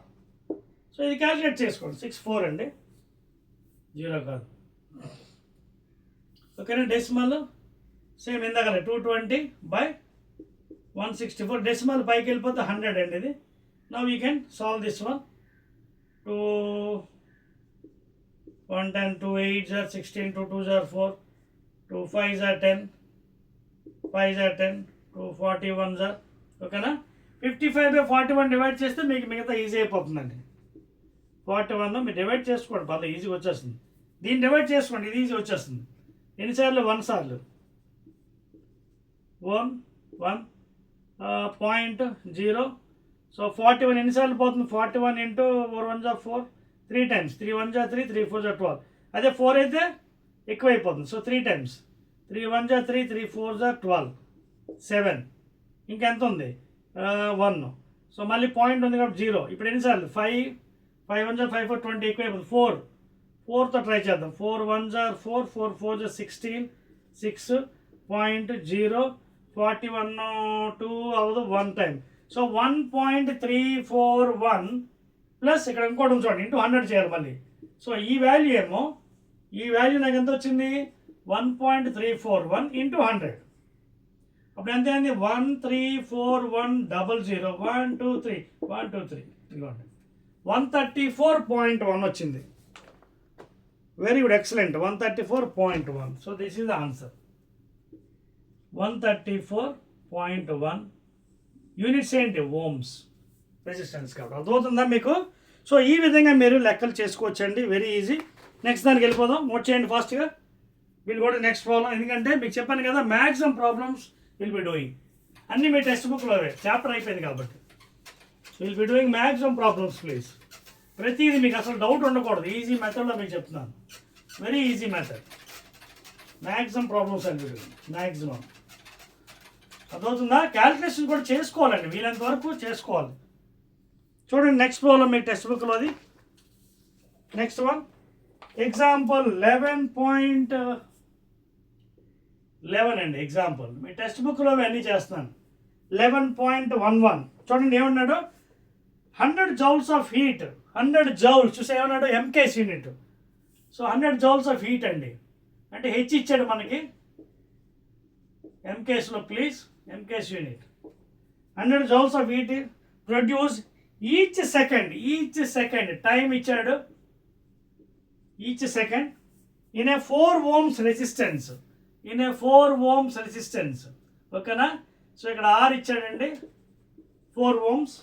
So ఇది క్యాల్కులేట్ చేసుకోండి. 64 అండి, 0 కాదు. ఓకేనా, డెసిమల్ సేమ్ ఇందాక 220/164. డెసిమల్ పైకి వెళ్ళిపోతే 100 అండి ఇది. Now we can solve this one. 110 2 8 16 2 2 4 2 5 10 5 జా 10, 2 41 జా, ఓకేనా. 55/41 డివైడ్ చేస్తే మీకు మిగతా ఈజీ అయిపోతుందండి. 41 మీరు డివైడ్ చేసుకోండి, పర్లేదు ఈజీగా వచ్చేస్తుంది. దీన్ని డివైడ్ చేసుకోండి, ఇది ఈజీ వచ్చేస్తుంది. ఎన్నిసార్లు? 1 సార్లు. 1 1.0. సో 41 ఎన్నిసార్లు పోతుంది? 41 ఇంటూ 4 1 జా 4, 3 టైమ్స్. 3 1 జా 3, 3 4 జా 12. అదే 4 అయితే ఎక్కువైపోతుంది. So 3 times. 3 1 జా 3, 3 4 జా 12, 7. ఇంకెంత ఉంది? 1. సో మళ్ళీ పాయింట్ ఉంది కాబట్టి 0. ఇప్పుడు ఎన్నిసార్లు? 5 1 జా 5 4 20 ఎక్కువైపోతుంది. 4తో ట్రై చేద్దాం. 4 1 జా 4, 4 4 జా 16, 6.0. 41 2 అవ్వదు, 1 టైం. సో 1.341 ప్లస్ ఇక్కడ ఇంకోటి చూడండి, ఇంటూ 100 చేయాలి మళ్ళీ. సో ఈ వాల్యూ ఏమో, ఈ వాల్యూ నాకు ఎంత వచ్చింది? 1.341 ఇంటూ 100. అప్పుడు ఎంత అయింది? 134,100. 1 2 3 1 2 3 ఇదిగోండి 134.1 వచ్చింది. Very good, excellent. 134.1. So this is the answer. 134.1 units ఏంటి? ఓమ్స్ రెసిస్టెన్స్ కాబట్టి. అర్థమవుతుందా మీకు? సో ఈ విధంగా మీరు లెక్కలు చేసుకోవచ్చండి, వెరీ ఈజీ. నెక్స్ట్ దానికి వెళ్ళిపోదాం. నోట్ చేయండి ఫాస్ట్గా. Will go to next problem. ఎందుకంటే మీకు చెప్పాను కదా, maximum problems will be doing. అన్నీ మీ టెక్స్ట్ బుక్లో చాప్టర్ అయిపోయింది కాబట్టి will be doing maximum problems please. ప్రతిదీ మీకు అసలు డౌట్ ఉండకూడదు. ఈజీ మెథడ్లో మీకు చెప్తున్నాను, very easy method. Maximum problems అని వీడు మ్యాక్సిమం. అర్థమవుతుందా? క్యాలిక్యులేషన్ కూడా చేసుకోవాలండి, వీలంత వరకు చేసుకోవాలి. చూడండి నెక్స్ట్ ప్రాబ్లం మీ టెక్స్ట్ బుక్లోది. నెక్స్ట్ వన్ ఎగ్జాంపుల్ 11.11 అండి. ఎగ్జాంపుల్ మీ టెక్స్ట్ బుక్లో అన్నీ చేస్తున్నాను. 11.11 చూడండి ఏమన్నాడు? 100 జౌల్స్ ఆఫ్ హీట్. 100 జౌల్స్ చూసి ఏమన్నాడు? MKS unit. So 100 joules of heat అండి, అంటే హెచ్ ఇచ్చాడు మనకి ఎంకేస్లో. Please MKS unit. 100 joules of heat produce each second time ఇచ్చాడు. Each second in a 4 ohms resistance. ఓకేనా. సో ఇక్కడ ఆర్ ఇచ్చాడండి, 4 ohms.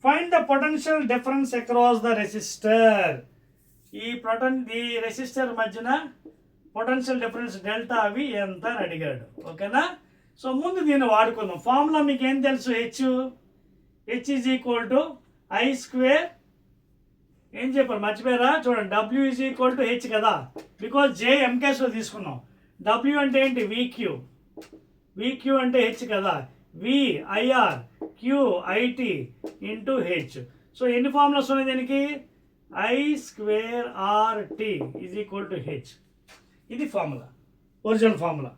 Find the potential difference across the resistor. ఈ రెసిస్టర్ మధ్యన పొటెన్షియల్ డిఫరెన్స్ డెల్టా అవి ఎంత అని అడిగాడు. ఓకేనా. సో ముందు దీన్ని వాడుకుందాం. ఫార్ములా మీకు ఏం తెలుసు? H is equal to I square. ఏం చెప్పారు? మర్చిపోయారా? చూడండి, W is equal to H కదా, బికాజ్ జే ఎంకేస్లో తీసుకున్నాం. డబ్ల్యూ అంటే ఏంటి? విక్యూ అంటే హెచ్ కదా, VIR QIT into H. So ఎన్ని ఫార్ములాస్ ఉన్నాయి దీనికి? I square RT is equal to H. ఇది ఫార్ములా, ఒరిజినల్ ఫార్ములా.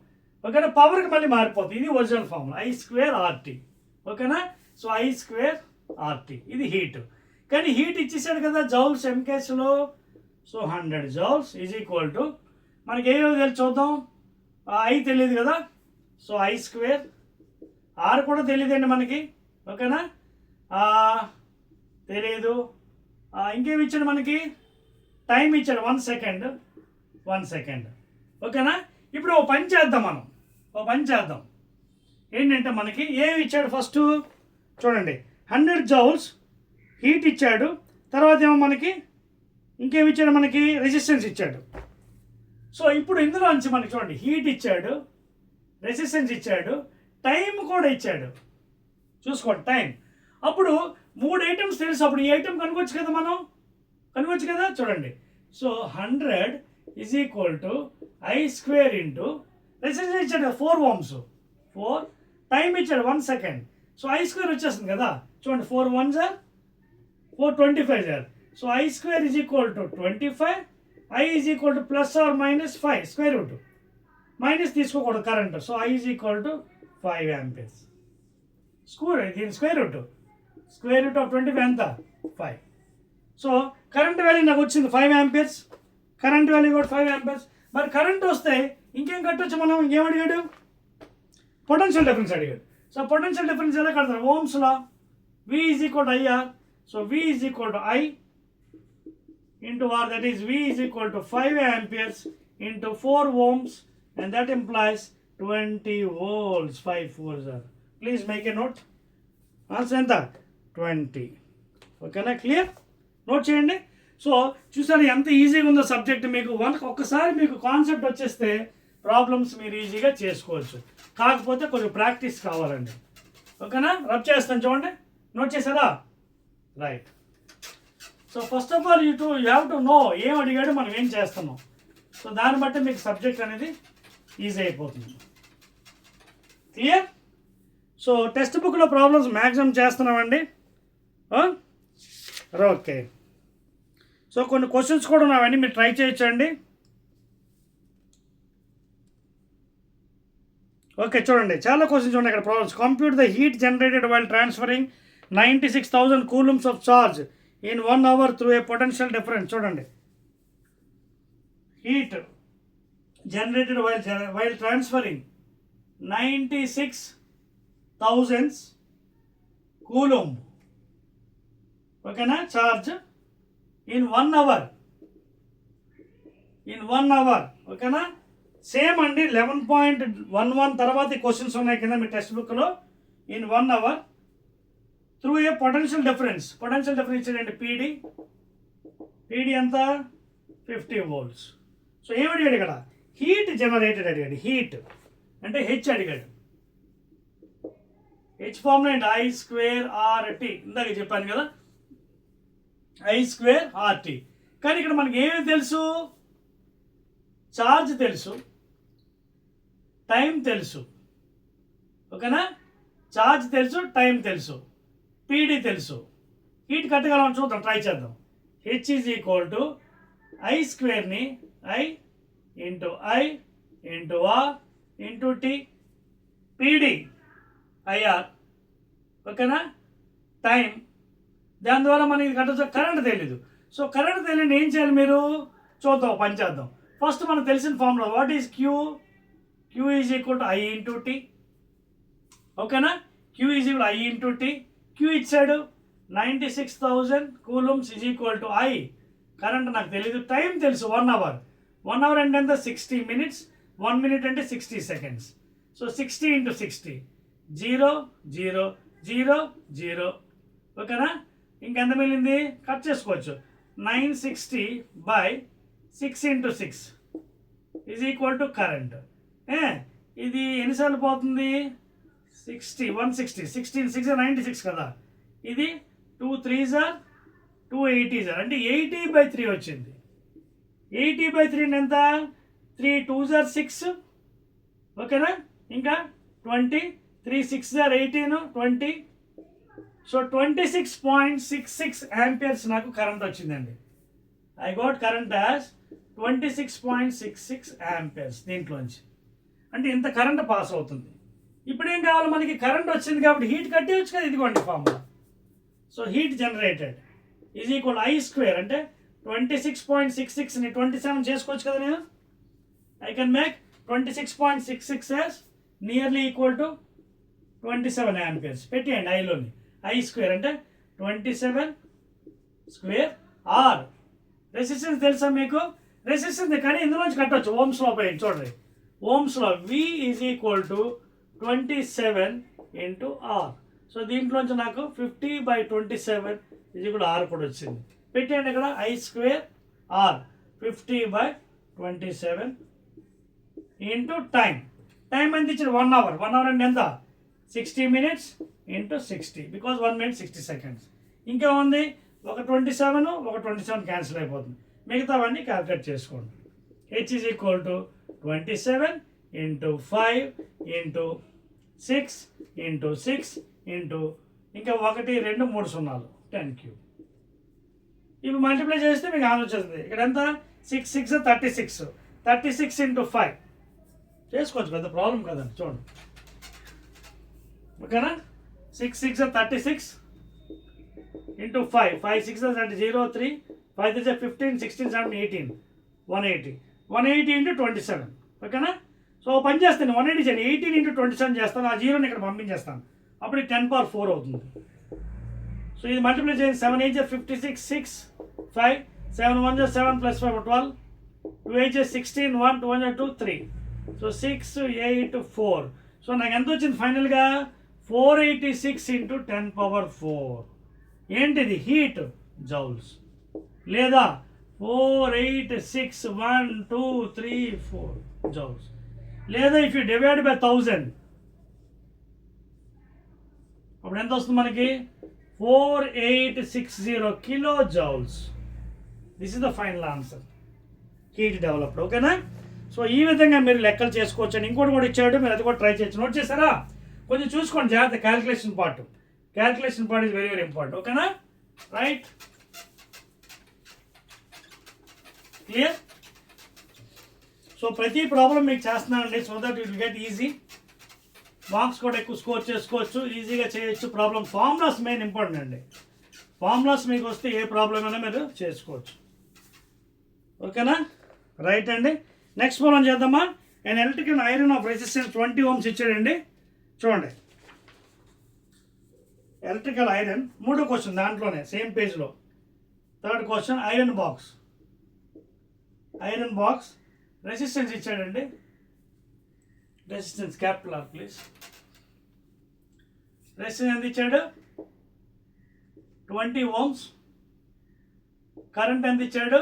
ఓకేనా. పవర్కి మళ్ళీ మారిపోతుంది. ఇది original formula, I square RT. ఓకేనా. సో ఐ స్క్వేర్ ఆర్టీ ఇది హీట్. కానీ హీట్ ఇచ్చేసాడు కదా జౌల్స్ ఎంకేస్లో. So 100 joules is equal to మనకి ఏమో తెలిసి చూద్దాం. ఐ తెలియదు కదా, సో ఐ స్క్వేర్. ఆర్ కూడా తెలియదండి మనకి. ఓకేనా. తెలియదు. ఇంకేమి ఇచ్చాడు మనకి? టైం ఇచ్చాడు 1 సెకండ్. ఓకేనా. ఇప్పుడు ఓ పని చేద్దాం. ఏంటంటే మనకి ఏమి ఇచ్చాడు? ఫస్ట్ చూడండి, 100 జౌల్స్ హీట్ ఇచ్చాడు. తర్వాత ఏమో మనకి ఇంకేమి ఇచ్చాడు? మనకి రెసిస్టెన్స్ ఇచ్చాడు. సో ఇప్పుడు ఇందులో నుంచి మనకి చూడండి, హీట్ ఇచ్చాడు, రెసిస్టెన్స్ ఇచ్చాడు, టైం కూడా ఇచ్చాడు. చూసుకోండి టైం. అప్పుడు 3 ఐటమ్స్ తెలుసు. అప్పుడు ఈ ఐటమ్ కనుకోవచ్చు కదా. చూడండి, so 100 is equal to I square into resistance ఇచ్చాడు 4 ohms, 4 టైం ఇచ్చాడు 1 సెకండ్. సో ఐ స్క్వేర్ వచ్చేస్తుంది కదా. చూడండి 4 1 sir 4 25 sir. So I square is equal to 25. I is equal to plus or minus 5 square root. Minus తీసుకోకూడదు current. So I is equal to 5 amperes. దీని square root of 25 ఎంత? 5. So current value నాకు వచ్చింది 5 amperes. Current value కూడా 5 amperes. మరి current వస్తే ఇంకేం కట్టొచ్చు మనం? ఇంకేం అడిగాడు? పొటెన్షియల్ డిఫరెన్స్ అడిగాడు. సో పొటెన్షియల్ డిఫరెన్స్ ఎలా కడతారు? ఓమ్స్లో V is equal to IR. So V is equal to I into R, that is V is equal to 5 amperes into 4 ohms, and that implies 20 volts, 5 4s are. Please make a note. Answer ఎంత 20. ఓకేనా, clear? Note చేయండి. So చూసారు ఎంత ఈజీగా ఉందో subject. మీకు ఒక్కసారి మీకు కాన్సెప్ట్ వచ్చేస్తే ప్రాబ్లమ్స్ మీరు ఈజీగా చేసుకోవచ్చు. కాకపోతే కొంచెం ప్రాక్టీస్ కావాలండి. ఓకేనా, రబ్ చేస్తాను చూడండి. నోట్ చేశారా? Right. So first of all you have to know ఏం అడిగాడు, మనం ఏం చేస్తున్నాం. సో దాన్ని బట్టి మీకు సబ్జెక్ట్ అనేది ఈజీ అయిపోతుంది. క్లియర్? సో టెక్స్ట్ బుక్లో ప్రాబ్లమ్స్ మ్యాక్సిమం చేస్తున్నామండి. ఓకే. సో కొన్ని క్వశ్చన్స్ కూడా ఉన్నాయండి, మీరు ట్రై చేయొచ్చండి. ఓకే, చూడండి చాలా క్వశ్చన్స్ ఉన్నాయి ఇక్కడ. Problems. Compute the heat generated while transferring 96,000 coulombs of charge in 1 hour through a potential difference. చూడండి, హీట్ జనరేటెడ్ వైల్ ట్రాన్స్ఫరింగ్ 96,000 కూలమ్, ఓకేనా, చార్జ్ ఇన్ 1 hour. ఓకేనా, సేమ్ అండి. 11.11 తర్వాత ఈ క్వశ్చన్స్ ఉన్నాయి కింద మీ టెక్స్ట్ బుక్లో. In 1 hour through a potential difference. Potential difference ఏంటంటే పీడీ ఎంత 50 volts. సో ఏం అడిగాడు ఇక్కడ? హీట్ జనరేటెడ్ అడిగాడు. హీట్ అంటే హెచ్ అడిగాడు. హెచ్ ఫార్ములా ఏంటి? I²RT. ఇందాక చెప్పాను కదా, I²RT. కానీ ఇక్కడ మనకి ఏమి తెలుసు? ఛార్జ్ తెలుసు, టైం తెలుసు. ఓకేనా, ఛార్జ్ తెలుసు, టైం తెలుసు, పీడీ తెలుసు. హీట్ కట్టగలం చూద్దాం, ట్రై చేద్దాం. హెచ్ ఈజ్ ఈక్వల్ టు I²ని I into R into T, PD IR. ఓకేనా, టైం. దాని ద్వారా మనకి కట్టచ్చు. కరెంట్ తెలీదు. సో కరెంట్ తెలియని ఏం చేయాలి మీరు? చూద్దాం, పని చేద్దాం. ఫస్ట్ మనకు తెలిసిన formula what is Q. Q is equal to I into T. ఓకేనా, Q is equal I into T. Q ఇచ్చాడు 96,000 coulombs is equal to I. Current నాకు తెలీదు, టైం తెలుసు 1 hour. 1 hour అంటే ఎంత? 60 minutes. 1 minute అంటే 60 seconds. So 60 into 60 0 0 0 0. ఓకేనా, ఇంకెంత మిగిలింది? కట్ చేసుకోవచ్చు. 960/6 into 6 is equal to current. ఇది ఎన్నిసార్లు పోతుంది? 60 160. 16 6 96 కదా. ఇది 2 3s are 2 80s are అంటే 80/3 వచ్చింది. 80/3 ఎంత? 3 2s are 6. ఓకేనా, ఇంకా 20 3 6s are 18 20. సో 26.66 amperes నాకు కరెంట్ వచ్చిందండి. I got current as 26.66 amperes దీంట్లోంచి. అంటే ఇంత కరెంట్ పాస్ అవుతుంది. ఇప్పుడు ఏం కావాలి మనకి? కరెంట్ వచ్చింది కాబట్టి హీట్ కట్టేయచ్చు కదా. ఇదిగోండి formula. So heat generated is equal I² అంటే 26.66ని 27 చేసుకోవచ్చు కదా నేను. I can make 26.66 as nearly equal to 27 amperes. పెట్టేయండి ఐలోని. I² అంటే 27² R. రెసిస్టెన్స్ తెలుసా మీకు? రెసిస్టెన్స్ కానీ ఇందులోంచి కట్టవచ్చు. ఓమ్స్లో పోయింది చూడండి. ఓమ్స్లో V is equal to 27 into R. So దీంట్లోంచి నాకు 50/27 ఇది కూడా R కూడా వచ్చింది. పెట్టండి ఇక్కడ I² R 50/27 into time. Time ఎంత ఇచ్చింది? 1 hour. 1 hour అంటే ఎంత? 60 minutes into 60 because 1 minute 60 seconds. ఇంకా ఉంది ఒక 27 ఒక 27 క్యాన్సిల్ అయిపోతుంది. మిగతావన్నీ క్యాల్కులేట్ చేసుకోండి. H is equal to 27 into 5 into 6 into 6 into ఇంకా 1 2 3 సున్నాలు 10 cube. ఇవి మల్టిప్లై చేస్తే మీకు ఆలోచిస్తుంది. ఇక్కడ ఎంత? 6 6 36. 36 ఇంటూ 5 చేసుకోవచ్చు, పెద్ద ప్రాబ్లం కదండి. చూడండి, ఓకేనా. 6 6 36 ఇంటూ 5 5 6 అంటే 0 3 5 15 16 17 18 180 180 ఇంటూ 27. ఓకేనా. సో పని చేస్తాను 180 చేయండి. 18 ఇంటూ 27 చేస్తాను. ఆ జీరోని ఇక్కడ పంపించేస్తాను. అప్పుడు 10⁴ అవుతుంది. సో ఇది మల్టిప్లై చేయండి. 7 8 56 6 5 7 1 7 + 5 12 2 8 16 1 2 2 3 సో 6, 8, 4. సో నాకు ఎంత వచ్చింది ఫైనల్గా 486 ఇంటూ 10⁴. ఏంటిది హీట్ జౌల్స్, లేదా 486 1 2 3 4 జౌల్స్, లేదా ఇఫ్ యూ డివైడ్ బై 1000 అప్పుడు ఎంత వస్తుంది మనకి 4860 kilo joules. This is the final answer, heat developed. ఓకేనా? సో ఈ విధంగా మీరు లెక్కలు చేసుకోవచ్చు. అండి ఇంకోటి కూడా ఇచ్చాడు, మీరు అది కూడా ట్రై చేయొచ్చు. నోట్ చేస్తారా? కొంచెం చూసుకోండి జాగ్రత్త. Calculation part is very very important. ఓకేనా? Right, clear? సో ప్రతి ప్రాబ్లం మీకు చేస్తున్నానండి, so that you will get easy. Marks కూడా ఎక్కువ స్కోర్ చేసుకోవచ్చు, ఈజీగా చేయొచ్చు. ప్రాబ్లం ఫార్ములాస్ మెయిన్ ఇంపార్టెంట్ అండి. ఫార్ములాస్ మీకు వస్తే ఏ ప్రాబ్లం అయినా మీరు చేసుకోవచ్చు. ఓకేనా? రైట్ అండి. నెక్స్ట్ మనం చేద్దామా? And electrical iron of resistance 20 ohms ఇచ్చాడండి. చూడండి, ఎలక్ట్రికల్ ఐరన్, మూడో క్వశ్చన్ దాంట్లోనే సేమ్ పేజ్లో. Third question iron box resistance ఇచ్చాడండి. Resistance capital R please. Resistance ఎంత ఇచ్చాడు? 20 ohms. కరెంట్ ఎంత ఇచ్చాడు?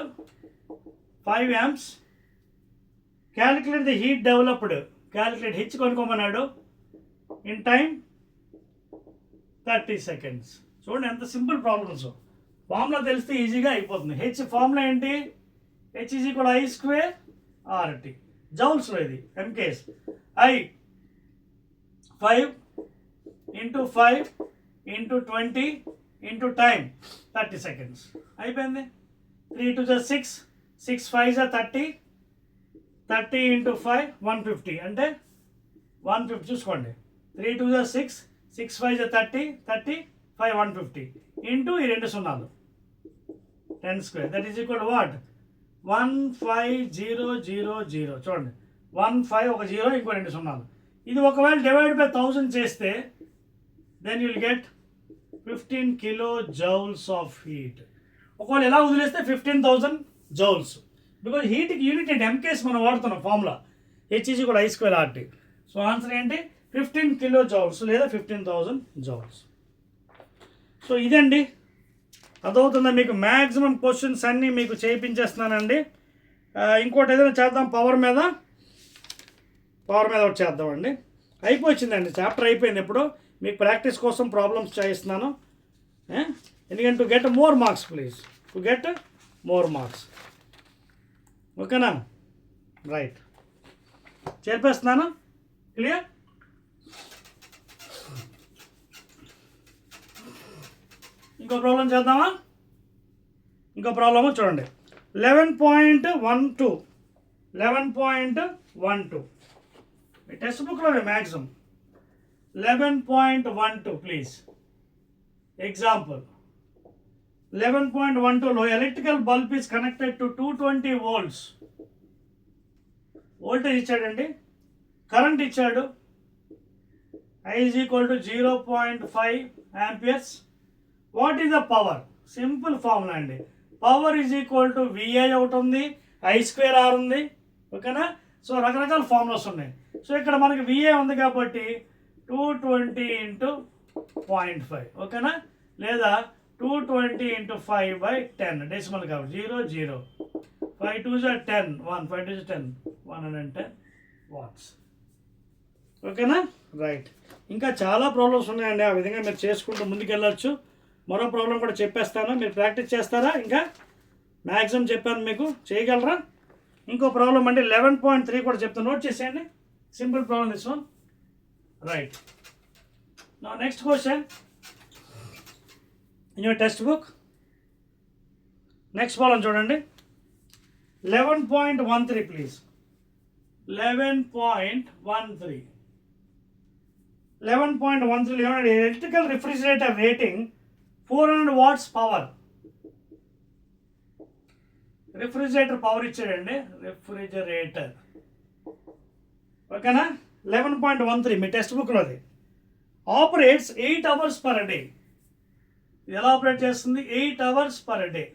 5 amps. Calculate the heat developed. Calculate H కొనుక్కోమన్నాడు. In time 30 seconds. చూడండి ఎంత సింపుల్ ప్రాబ్లమ్స్. ఫార్ములా తెలిస్తే ఈజీగా అయిపోతుంది. హెచ్ ఫార్ములా ఏంటి? H is equal I²RT. జౌల్స్లో ఇది ఎంకేస్. I 5 × 5 × 20 × time 30 seconds. అయిపోయింది. 3 2 6, 6 5 30, 30 × 5 150 అంటే 150. చూసుకోండి, 3 2 6, 6 5 30, 30 5 150 ఇంటూ ఈ 2 సున్నాలు 10². That is equal what? 15000. చూడండి, 15 ఒక 0 ఇంకో 2 సున్నాలు. ఇది ఒకవేళ డివైడ్ బై 1000 చేస్తే then you'll get 15 kilo joules of heat. ఒకవేళ ఎలా వదిలేస్తే 15,000 జౌల్స్. బికాజ్ హీట్కి యూనిట్ ఏంటి? ఎంకేస్ మనం వాడుతున్నాం formula. H is equal I²RT. So answer ఏంటి? 15 కిలో జౌల్స్ లేదా 15,000 జౌల్స్. సో ఇదండి, అదవుతుందా మీకు? మ్యాక్సిమం క్వశ్చన్స్ అన్నీ మీకు చేయించేస్తున్నానండి. ఇంకోటి ఏదైనా చేద్దాం పవర్ మీద ఒకటి చేద్దామండి. అయిపోయిందండి, చాప్టర్ అయిపోయింది. ఎప్పుడు మీకు ప్రాక్టీస్ కోసం ప్రాబ్లమ్స్ చేయిస్తున్నాను. ఎందుకంటే to get more marks please, to get more marks. ఓకేనా? రైట్, చేర్పేస్తున్నాను. క్లియర్? ఇంకో ప్రాబ్లం చేద్దామా? ఇంకో ప్రాబ్లము చూడండి, 11.12 మీ టెక్స్ట్ బుక్లో మ్యాక్సిమం 11.12 ప్లీజ్. ఎగ్జాంపుల్ 11.12లో electrical bulb is connected to 220 volts. Voltage ఇచ్చాడండి, కరెంట్ ఇచ్చాడు. I is equal to 0.5 amperes. What is the power? Simple formula అండి. Power is equal to VI ఒకటి ఉంది, I²R ఉంది. ఓకేనా? సో రకరకాల ఫార్ములాస్ ఉన్నాయి. సో ఇక్కడ మనకి VI ఉంది కాబట్టి 220 × 0.5. ఓకేనా? లేదా 220 × 5/10 డెసిమల్ కాబట్టి 0 0 5 2 10 1 5 2 10 110 వాట్స్. ఓకేనా? రైట్. ఇంకా చాలా ప్రాబ్లమ్స్ ఉన్నాయండి, ఆ విధంగా మీరు చేసుకుంటూ ముందుకెళ్ళచ్చు. మరో ప్రాబ్లం కూడా చెప్పేస్తాను, మీరు ప్రాక్టీస్ చేస్తారా? ఇంకా మ్యాక్సిమం చెప్పాను, మీకు చేయగలరా? ఇంకో ప్రాబ్లం అండి 11.3 కూడా చెప్తాను, నోట్ చేసేయండి. Simple problem this one. Right. నా next question in your textbook. Next problem చూడండి, 11.13 please. 11.13 electrical refrigerator rating 400 watts power. Refrigerator power ఇచ్చాడండి, రిఫ్రిజిరేటర్. ఓకేనా? 11.13 మీ టెక్స్ట్ బుక్లోది. Operates 8 hours per day. ఇది ఎలా ఆపరేట్ చేస్తుంది? 8 hours per day.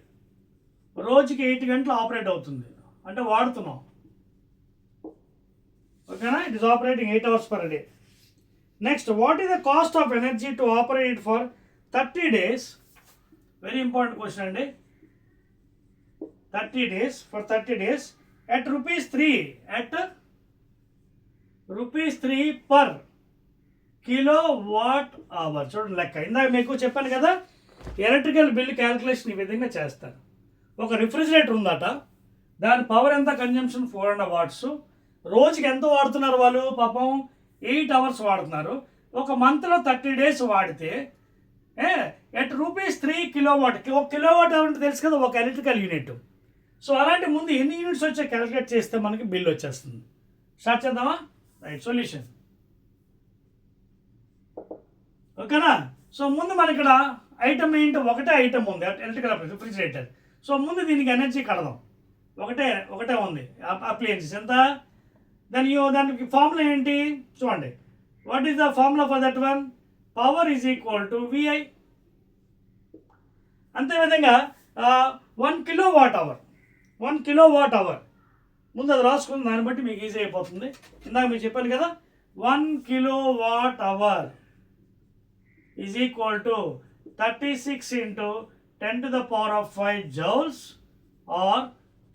రోజుకి 8 గంటలు ఆపరేట్ అవుతుంది, అంటే వాడుతున్నాం. ఓకేనా? It is operating 8 hours per day. Next, what is the cost of energy to operate for 30 days? Very important question అండి. 30 days, for 30 days at rupees 3 per kilowatt hour. చూడండి లెక్క. ఇందాక మీకు చెప్పాను కదా, ఎలక్ట్రికల్ బిల్ క్యాలిక్యులేషన్ ఈ విధంగా చేస్తారు. ఒక రిఫ్రిజిరేటర్ ఉందట, దాని పవర్ ఎంత కన్జంప్షన్ 400 watts. రోజుకి ఎంత వాడుతున్నారు వాళ్ళు? పాపం 8 hours వాడుతున్నారు. ఒక మంత్లో 30 days వాడితే ఎట్ రూపీస్ 3 kilowatt. ఒక కిలోవాట్ అవర్ అంటే తెలుసు కదా, ఒక ఎలక్ట్రికల్ యూనిట్. సో అలాంటి ముందు ఎన్ని యూనిట్స్ వచ్చే క్యాలిక్యులేట్ చేస్తే మనకి బిల్ వచ్చేస్తుంది. స్టార్ట్ చేద్దామా? Right, solution. ఓకేనా? సో ముందు మన ఇక్కడ ఐటమ్ ఏంటి? ఒకటే ఐటమ్ ఉంది, ఎలక్ట్రికల్ రిఫ్రిజిరేటర్. సో ముందు దీనికి ఎనర్జీ కడదాం. ఒకటే ఉంది అప్లయన్సెస్. ఎంత? దానికి ఫార్ములా ఏంటి చూడండి. What is the formula for that one? Power is equal to VI. అంతేవిధంగా 1 kilowatt hour ముందు అది రాసుకుని దాన్ని బట్టి మీకు ఈజీ అయిపోతుంది. ఇందాక మీకు చెప్పాను కదా, 1 kilowatt hour is equal to 36 into 10 to the power of 5 joules or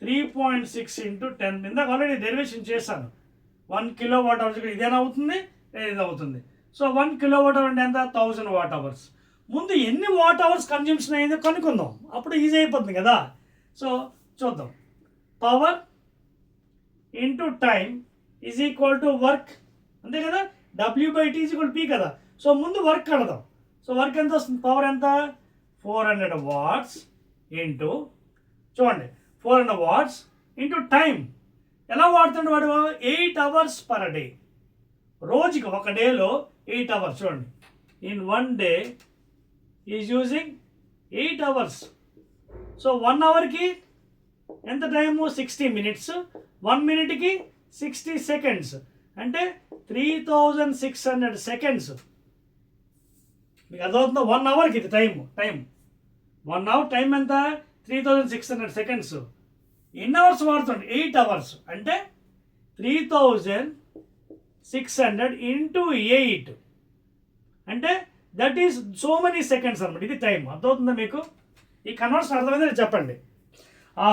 3.6 into 10. ఇందాక ఆల్రెడీ డెరివేషన్ చేశాను. 1 kilowatt hours ఇదేనా అవుతుంది, ఇది అవుతుంది. సో 1 kilowatt hour అంటే ఎంత? 1000 watt hours. ముందు ఎన్ని వాట్ అవర్స్ కన్జ్యూమ్షన్ అయిందో కనుక్కుందాం, అప్పుడు ఈజీ అయిపోతుంది కదా. సో చూద్దాం. Power into time is equal to work, అంతే కదా. W/T ఈజ్ ఈక్వల్ P కదా. సో ముందు వర్క్ కడదాం. సో వర్క్ ఎంత వస్తుంది? పవర్ ఎంత? 400 watts ఇంటూ, చూడండి, 400 watts ఇంటూ టైం. ఎలా వాడుతుండే వాడు? 8 hours per day. రోజుకి ఒక డేలో 8 hours. చూడండి, in 1 day is using 8 hours. So 1 hourకి ఎంత టైము? 60 minutes. 1 minuteకి 60 seconds. అంటే 3600 seconds. మీకు అర్థమవుతుందా? 1 hourకి ఇది టైం 1 hour టైం ఎంత? 3600 seconds. ఎన్ని అవర్స్ వాడుతుంది? 8 hours. అంటే 3600 into 8 అంటే that is so many seconds అనమాట. ఇది టైం. అర్థమవుతుందా మీకు? ఈ కన్వర్షన్ అర్థమైందని చెప్పండి. ఆ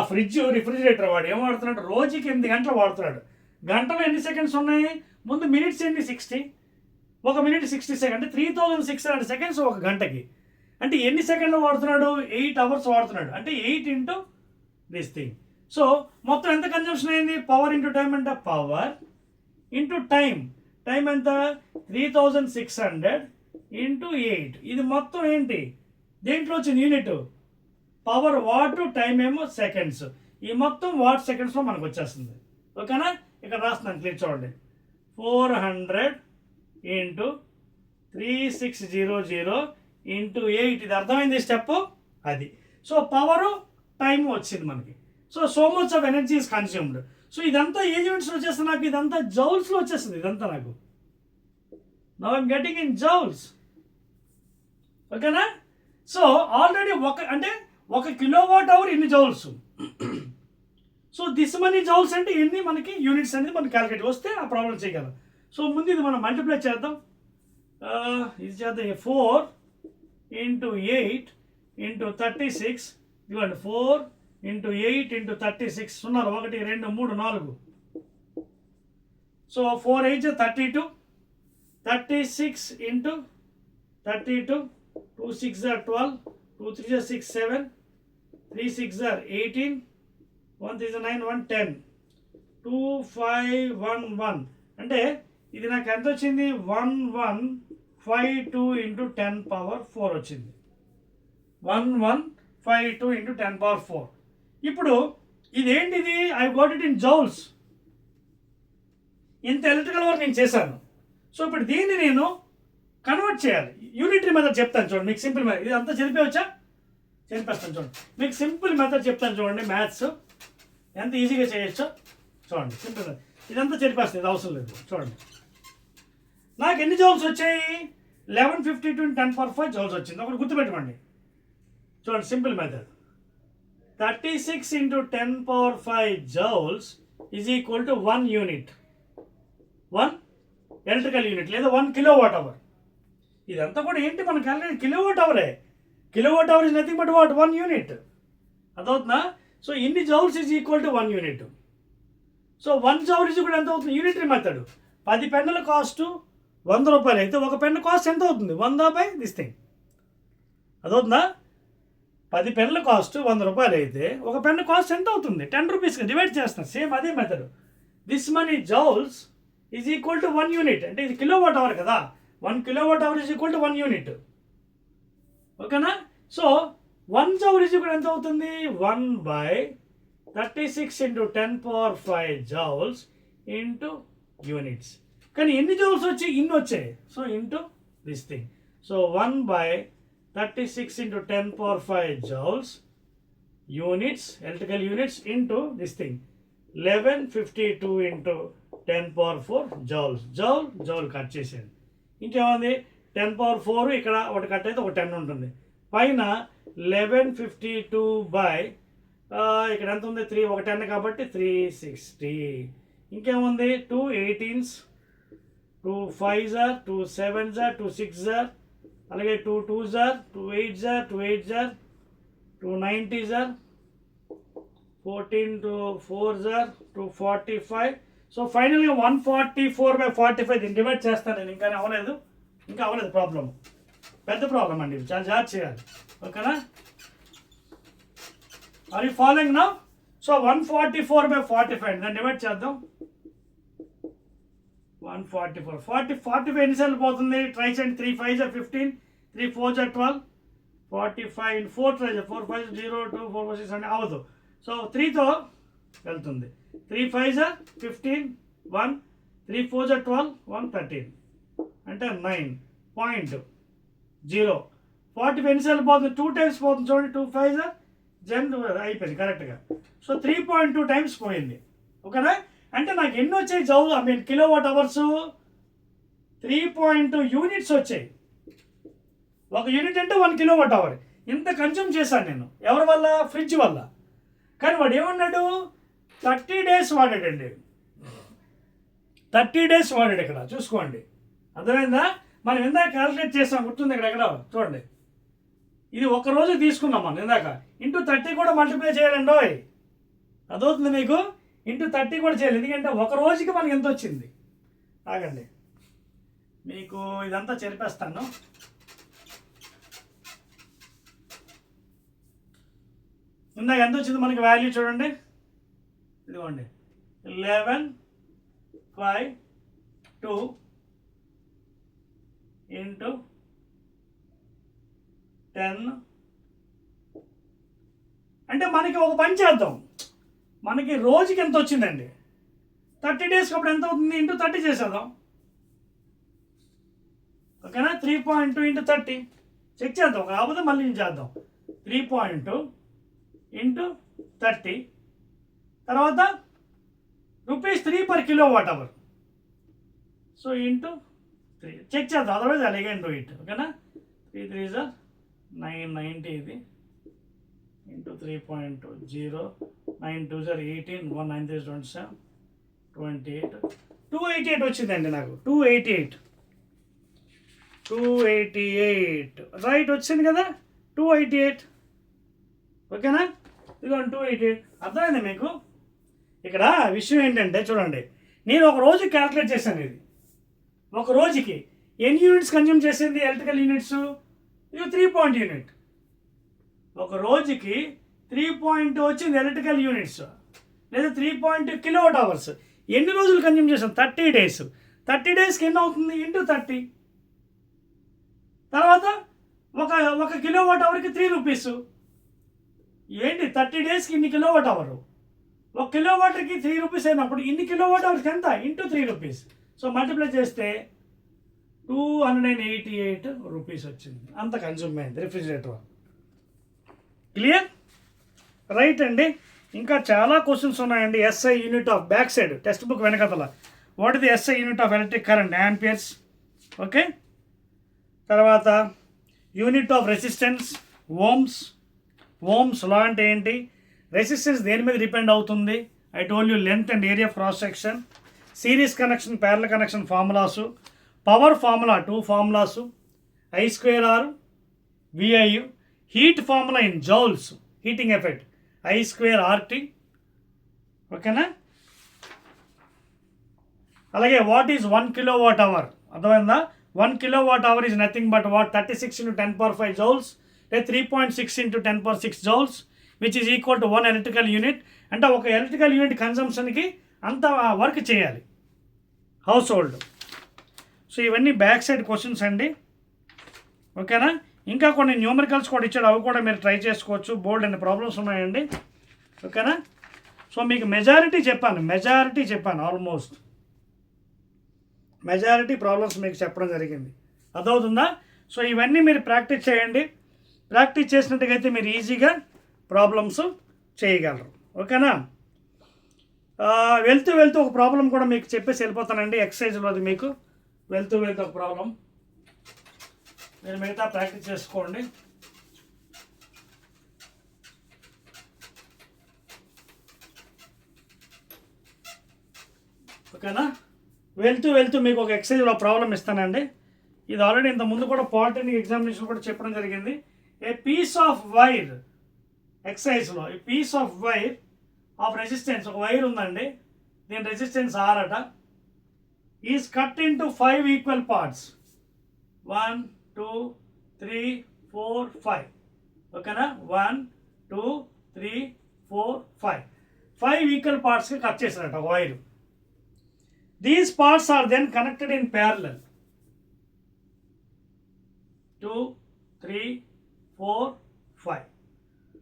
రిఫ్రిజిరేటర్ వాడు ఏం వాడుతున్నాడు? రోజుకి 8 గంటలు వాడుతున్నాడు. గంటలో ఎన్ని సెకండ్స్ ఉన్నాయి? ముందు మినిట్స్ ఎన్ని? 60. 1 minute 60 seconds అంటే 3600 seconds ఒక గంటకి. అంటే ఎన్ని సెకండ్లు వాడుతున్నాడు? 8 hours వాడుతున్నాడు. అంటే 8 into దిస్ థింగ్. సో మొత్తం ఎంత కన్జంప్షన్ అయింది? పవర్ ఇంటూ టైం అంటే పవర్ ఇంటూ టైం ఎంత? 3600 ఇంటూ 8. ఇది మొత్తం ఏంటి? దేంట్లో వచ్చింది యూనిట్? పవర్ వాట్, టైం ఏమో సెకండ్స్. ఈ మొత్తం వాట్ సెకండ్స్లో మనకు వచ్చేస్తుంది. ఓకేనా? ఇక్కడ రాస్తున్నాను, క్లియర్ చూడండి. 400 ఇంటూ 3600 ఇంటూ 8. ఇది అర్థమైంది స్టెప్ అది. సో పవరు టైము వచ్చింది మనకి. So much of energy is consumed. So ఇదంతా ఏ యూనిట్స్లో వచ్చేస్తుంది నాకు? ఇదంతా జౌల్స్లో వచ్చేస్తుంది. ఇదంతా నాకు now I'm getting in joules. ఓకేనా? సో ఆల్రెడీ ఒక కిలోవాట్ అవర్ ఇన్ని joules. So this many joules అంటే ఎన్ని మనకి యూనిట్స్ అనేది మనకి క్యాలిక్యులేట్ వస్తే ఆ ప్రాబ్లం చేయగలం. సో ముందు ఇది మనం మల్టిప్లై చేద్దాం. ఇది చేద్దాం. 4 into 8 into 36 ఇవ్వండి. 4 into 8 into 36 0 1 2 3 4. So 4 8 32, 36 into 32, 2 6 are 12, 2 3 are 6 7, 3 6 are 18, 1 3 are 9 1 10, 2 5 1 1. అంటే ఇది నాకు ఎంత వచ్చింది? 1152 into 10 power 4 వచ్చింది. 1152 into 10 power 4. ఇప్పుడు ఇదేంటిది? I got it in joules. ఇంత ఎలక్ట్రికల్ వర్క్ నేను చేశాను. సో ఇప్పుడు దీన్ని నేను కన్వర్ట్ చేయాలి. యూనిటరీ మెథడ్ చెప్తాను చూడండి. మీకు సింపుల్ మెథడ్. ఇది అంతా చదివేవచ్చా? చదివేస్తాను చూడండి. మీకు సింపుల్ మెథడ్ చెప్తాను చూడండి. మ్యాథ్స్ ఎంత ఈజీగా చేయొచ్చో చూడండి. Simple method. ఇదంతా చదివేస్తుంది, ఇది అవసరం లేదు. చూడండి, నాకు ఎన్ని జౌల్స్ వచ్చాయి? 1152 into 10 power 5 జౌల్స్ వచ్చింది. ఒకటి గుర్తుపెట్టుకోండి. చూడండి, simple method. 36 into 10 power 5 joules is equal to 1 unit. 1 electrical unit లేదా 1 కిలోవాట్ అవర్. ఇదంతా కూడా ఏంటి మనకు ఆల్రెడీ కిలోవాట్ అవరే. Kilowatt hour is nothing but watt 1 unit. అదవుతుందా? సో ఇన్ని joules is equal to 1 unit. So 1 joule is కూడా ఎంత అవుతుంది? Unitary method. 10 పెన్నుల కాస్ట్ 100 రూపాయలు అయితే ఒక పెన్ను కాస్ట్ ఎంత అవుతుంది? 100 బై దిస్ థింగ్. అదవుతుందా? 10 పెన్నుల కాస్ట్ 100 రూపాయలు అయితే ఒక పెన్ను కాస్ట్ ఎంత అవుతుంది? 10 రూపీస్కి డివైడ్ చేస్తాం. సేమ్ అదే method. This many joules is equal to 1 unit. అంటే ఇది కిలోవాట్ అవర్ కదా. 1 kilowatt hour is equal to 1 unit. ఓకేనా? సో 1 జౌల్ ఈజ్ ఈక్వల్ ఎంత అవుతుంది? 1 by 36 into 10⁵ joules into units. కానీ ఎన్ని జౌల్స్ వచ్చి ఇన్ని వచ్చాయి. So into this thing. So 1 by 36 into 10⁵ joules units, electrical units into this thing 1152 into 10⁴ joules. Joule cut చేసేది. ఇంకేముంది? 10⁴ ఇక్కడ ఒకటి కట్ అయితే ఒక 10 ఉంటుంది. పైన 1152 బై ఇక్కడ ఎంత ఉంది? 3 ఒక 10 కాబట్టి 360. ఇంకేముంది? 2 18s, 2 5s, 2 7s, 2 6s, అలాగే 2 2s, 2 8s, 2 8s, 2 90s, 14 2 4s, 2 45. So ఫైనల్గా 144/45 దీన్ని డివైడ్ చేస్తాను నేను. ఇంకా అవ్వలేదు ప్రాబ్లం. పెద్ద ప్రాబ్లం అండి, ఇది చాలా జాగ్రత్త చేయాలి. ఓకేనా? Are you following now? So 144/45 దాన్ని డివైడ్ చేద్దాం. 144 45 ఎన్నిసార్లు పోతుంది? ట్రై చేయండి. 3 5s are 15, 3 4s are 12, 45 in 4 tries 4 5 0 2 4 4 6 అవ్వదు. సో 3తో వెళ్తుంది. 3 5s are 15 1, 3 4s are 12 1 13 అంటే 9.0. 45 ఎన్నిసార్లు పోతుంది? 2 టైమ్స్ పోతుంది. చూడండి, 2 5s are అయిపోయింది కరెక్ట్గా. సో 3.2 టైమ్స్ పోయింది. ఓకేనా? అంటే నాకు ఎన్ని వచ్చాయి జౌల్ కిలోవాట్ అవర్స్? 3.2 యూనిట్స్ వచ్చాయి. ఒక యూనిట్ అంటే 1 కిలోవాట్ అవర్. ఇంత కన్జ్యూమ్ చేశాను నేను. ఎవరి వల్ల? ఫ్రిడ్జ్ వల్ల. కానీ వాడు ఏమన్నాడు? 30 days వాడాడండి. 30 days వాడాడు. ఇక్కడ చూసుకోండి, అర్థమైందా? మనం ఇందాక క్యాలిక్యులేట్ చేసాం, గుర్తుంది ఇక్కడ ఎక్కడ చూడండి. ఇది ఒక రోజు తీసుకున్నాం మనం ఇందాక. ఇంటూ 30 కూడా మల్టిప్లై చేయాలండి. అదవుతుంది మీకు. ఇంటూ 30 కూడా చేయాలి. ఎందుకంటే ఒక రోజుకి మనకి ఎంత వచ్చింది? ఆగండి, మీకు ఇదంతా చెరిపేస్తాను. ఇందాక ఎంత వచ్చింది మనకి వాల్యూ చూడండి. ఇదిగోండి 11/2 ఇంటూ 10. అంటే మనకి ఒక పని చేద్దాం. మనకి రోజుకి ఎంత వచ్చిందండి? 30 daysకి అప్పుడు ఎంత అవుతుంది? ఇంటూ 30 చేసేద్దాం. ఓకేనా? 3.2 ఇంటూ 30 చెక్ చేద్దాం. కాకపోతే మళ్ళీ చేద్దాం. 3.2 ఇంటూ 30 తర్వాత ₹3/kWh. సో ఇంటూ 3 చెక్ చేద్దాం. అదర్వైజ్ అలాగే డూ ఇట్. ఓకేనా? 3 3s are 990 ఇది ఇంటూ 3.0 9 2s are 18 1 9 3s 27 28 288 వచ్చిందండి నాకు. 288 రైట్ వచ్చింది కదా. 288. ఓకేనా? ఇదిగోండి 288. అర్థమైంది మీకు? ఇక్కడ విషయం ఏంటంటే చూడండి, నేను ఒక రోజు క్యాల్కులేట్ చేశాను. ఇది ఒక రోజుకి ఎన్ని యూనిట్స్ కన్జ్యూమ్ చేసింది ఎలక్ట్రికల్ యూనిట్స్? ఇది 3 యూనిట్. ఒక రోజుకి 3 వచ్చింది ఎలక్ట్రికల్ యూనిట్స్, లేదా 3 కిలోవాట్ అవర్స్. ఎన్ని రోజులు కన్జ్యూమ్ చేసాం? 30 days. 30 daysకి ఎన్ని అవుతుంది? ఇంటూ 30. తర్వాత ఒక కిలోవాట్ అవర్కి 3 రూపీస్. ఏంటి 30 daysకి ఇన్ని కిలోవాట్ అవర్? ఒక కిలోవాట్కి 3 రూపీస్ అయినప్పుడు ఇన్ని కిలోవాట్ అవర్కి ఎంత? Into 3 rupees. సో మల్టిప్లై చేస్తే 288 రూపీస్ వచ్చింది. అంత కన్జ్యూమ్ అయింది రిఫ్రిజిరేటర్. క్లియర్? రైట్ అండి. ఇంకా చాలా క్వశ్చన్స్ ఉన్నాయండి. SI unit of back side textbook వెనకతల what is the SI unit of electric current? Amperes. Okay. తర్వాత unit of resistance ohms. Ohms law అంటే ఏంటి? రెసిస్టెన్స్ దేని మీద డిపెండ్ అవుతుంది? I told you length and area of cross section. Series connection, parallel connection formulas, power formula 2 formulas, I²R VI, heat formula in joules, heating effect I²RT. ఓకేనా? అలాగే what is 1 kWh? అర్థమైందా? 1 kWh is nothing but what 36 × 10⁵ joules, లేదా 3.6 × 10⁶ joules, which is equal to 1 electrical unit. అంటే ఒక electrical unit కన్సంప్షన్కి అంత work చేయాలి house hold. So ఇవన్నీ back side questions అండి. ఓకేనా? ఇంకా కొన్ని న్యూమరికల్స్ కూడా ఇచ్చాడు, అవి కూడా మీరు ట్రై చేసుకోవచ్చు. బోల్డ్ అనే ప్రాబ్లమ్స్ ఉన్నాయండి. ఓకేనా? సో మీకు మెజారిటీ చెప్పాను ఆల్మోస్ట్ మెజారిటీ ప్రాబ్లమ్స్ మీకు చెప్పడం జరిగింది. అర్థమవుతుందా? సో ఇవన్నీ మీరు ప్రాక్టీస్ చేయండి. ప్రాక్టీస్ చేసినట్టుగైతే మీరు ఈజీగా ప్రాబ్లమ్స్ చేయగలరు. ఓకేనా? వెళ్తూ ఒక ప్రాబ్లం కూడా మీకు చెప్పేసి వెళ్ళిపోతానండి. ఎక్సర్సైజ్లో అది మీకు వెళ్తూ ఒక ప్రాబ్లం, మీరు మిగతా ప్రాక్టీస్ చేసుకోండి. ఓకేనా? వెళ్తూ మీకు ఒక ఎక్సర్సైజ్లో ప్రాబ్లం ఇస్తానండి. ఇది ఆల్రెడీ ఇంత ముందు కూడా పాలిటెక్నిక్ ఎగ్జామినేషన్ కూడా చెప్పడం జరిగింది. ఏ పీస్ ఆఫ్ వైర్ ఎక్సర్సైజ్లో, ఈ piece of wire of resistance, ఒక వైర్ ఉందండి, దీని రెసిస్టెన్స్ R అట, is cut into 5 equal parts. 1 2 3 4 5. ఓకేనా? 1 2 3 4 5 ఈక్వల్ పార్ట్స్కి కట్ చేశారట ఒక wire. These parts are then connected in parallel. 2 3 4 5.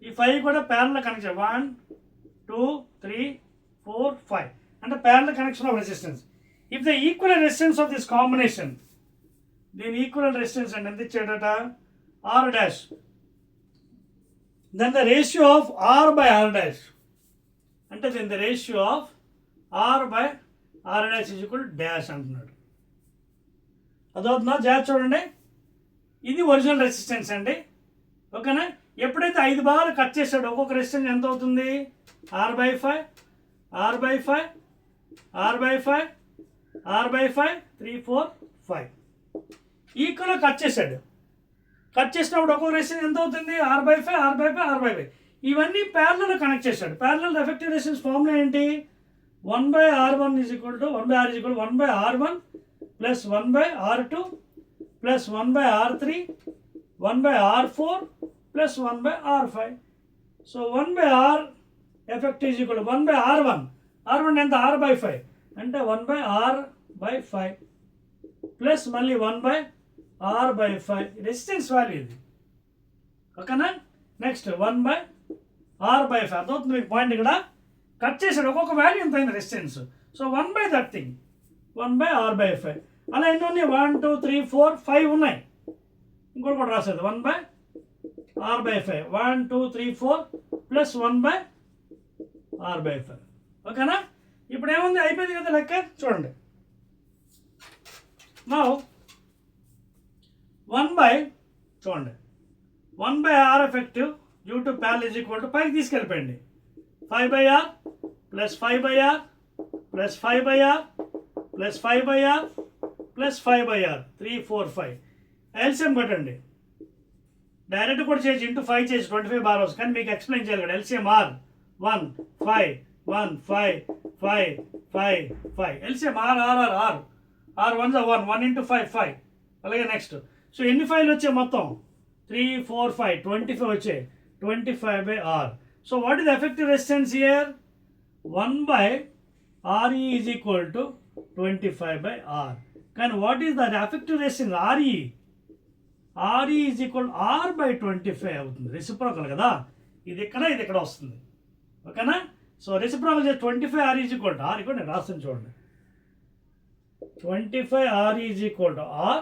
ఈ 5 కూడా ప్యారలల్ కనెక్షన్. 1 2 3 4 5 అంటే parallel connection of resistance. If the equal resistance of this combination, దీని ఈక్వల్ రెసిస్టెన్స్ అంటే ఎంత ఇచ్చాడట? R dash. Then the ratio of R by R dash, అంటే then the ratio of R by R dash is equal to dash అంటున్నాడు. అదవుతుందా? జాగ్రత్త చూడండి. ఇది original resistance అండి. ఓకేనా? ఎప్పుడైతే 5 భాగాలు కట్ చేశాడో ఒక్కొక్క రెసిస్టెన్స్ ఎంత అవుతుంది? R/5 R/5 R/5 R/5 3 4 5 ఈక్వల్గా కట్ చేశాడు. కట్ చేసినప్పుడు ఒక్కొక్క రెసిస్టెన్స్ ఎంత అవుతుంది? R/5 R/5 R/5. ఇవన్నీ ప్యారలల్ కనెక్ట్ చేశాడు. ప్యారలల్ ఎఫెక్టివ్ రెసిస్టెన్స్ ఫార్ములా ఏంటి? 1/R1 is equal to 1/R is equal to 1/R1 plus 1/R2 plus 1/R3 1/R4 plus 1/R5. So 1/R effect is equal to 1/R1. R1 ఎంత? R/5 అంటే 1/R/5 plus మళ్ళీ 1/R/5 resistance value ఇది. ఓకేనా? Next 1/R/5. అర్థమవుతుంది మీకు point? ఇక్కడ cut చేశాడు, ఒక్కొక్క వాల్యూ ఎంత అయింది resistance. So 1/that thing 1/R/5. అలా ఎన్ని ఉన్నాయి? 1 2 3 4 5 ఉన్నాయి. ఇంకోటి కూడా రాసేది 1/R/5 1 2 3 4 ప్లస్ 1/R/5. ఓకేనా? ఇప్పుడు ఏముంది? అయిపోయింది కదా లెక్క. చూడండి, నౌ 1/చూడండి 1/R effective due to parallel is equal to పైకి తీసుకెళ్ళిపోయింది. 5/R plus 5/R plus 5/R plus 5/R plus 5/R 3 4 5. LCM కొట్టండి. డైరెక్ట్ కూడా చేయొచ్చు, ఇంటూ 5 చేసి 25 బార్ వస్తుంది. కానీ మీకు ఎక్స్ప్లెయిన్ చేయాలి కదా. LCM R 1 5 1 5 5 5 5. LCM R R R R R 1 1 into 5 5. అలాగే నెక్స్ట్. సో ఎన్ని 5లు వచ్చాయి మొత్తం? 3 4 5 25 వచ్చాయి. 25/R. So what is the effective resistance here? 1/RE is equal to 25/R. Can what is the effective resistance? RE is equal to R/25 అవుతుంది. Reciprocal కదా, ఇది ఇక్కడ వస్తుంది. ఓకేనా? సో రెసిప్రోకల్ చేసి 25R is equal to R. ఇక్కడ నేను రాస్తాను చూడండి. 25R is equal to R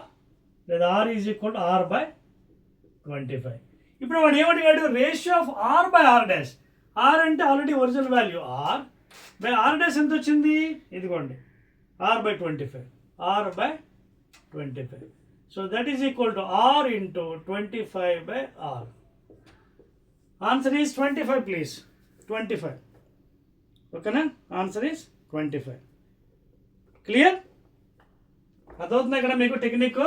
లేదా R is equal to R/25. ఇప్పుడు వాడు ఏమడిగాడు? Ratio of R/R dash. R అంటే ఆల్రెడీ ఒరిజినల్ వాల్యూ R/R డాష్ ఎంత వచ్చింది? ఇదిగోండి R/25. R/25. So that is equal to R into 25/R. Answer is 25 please. 25. ఓకేనా? Answer is 25. క్లియర్? అదవుతుంది ఇక్కడ మీకు టెక్నిక్.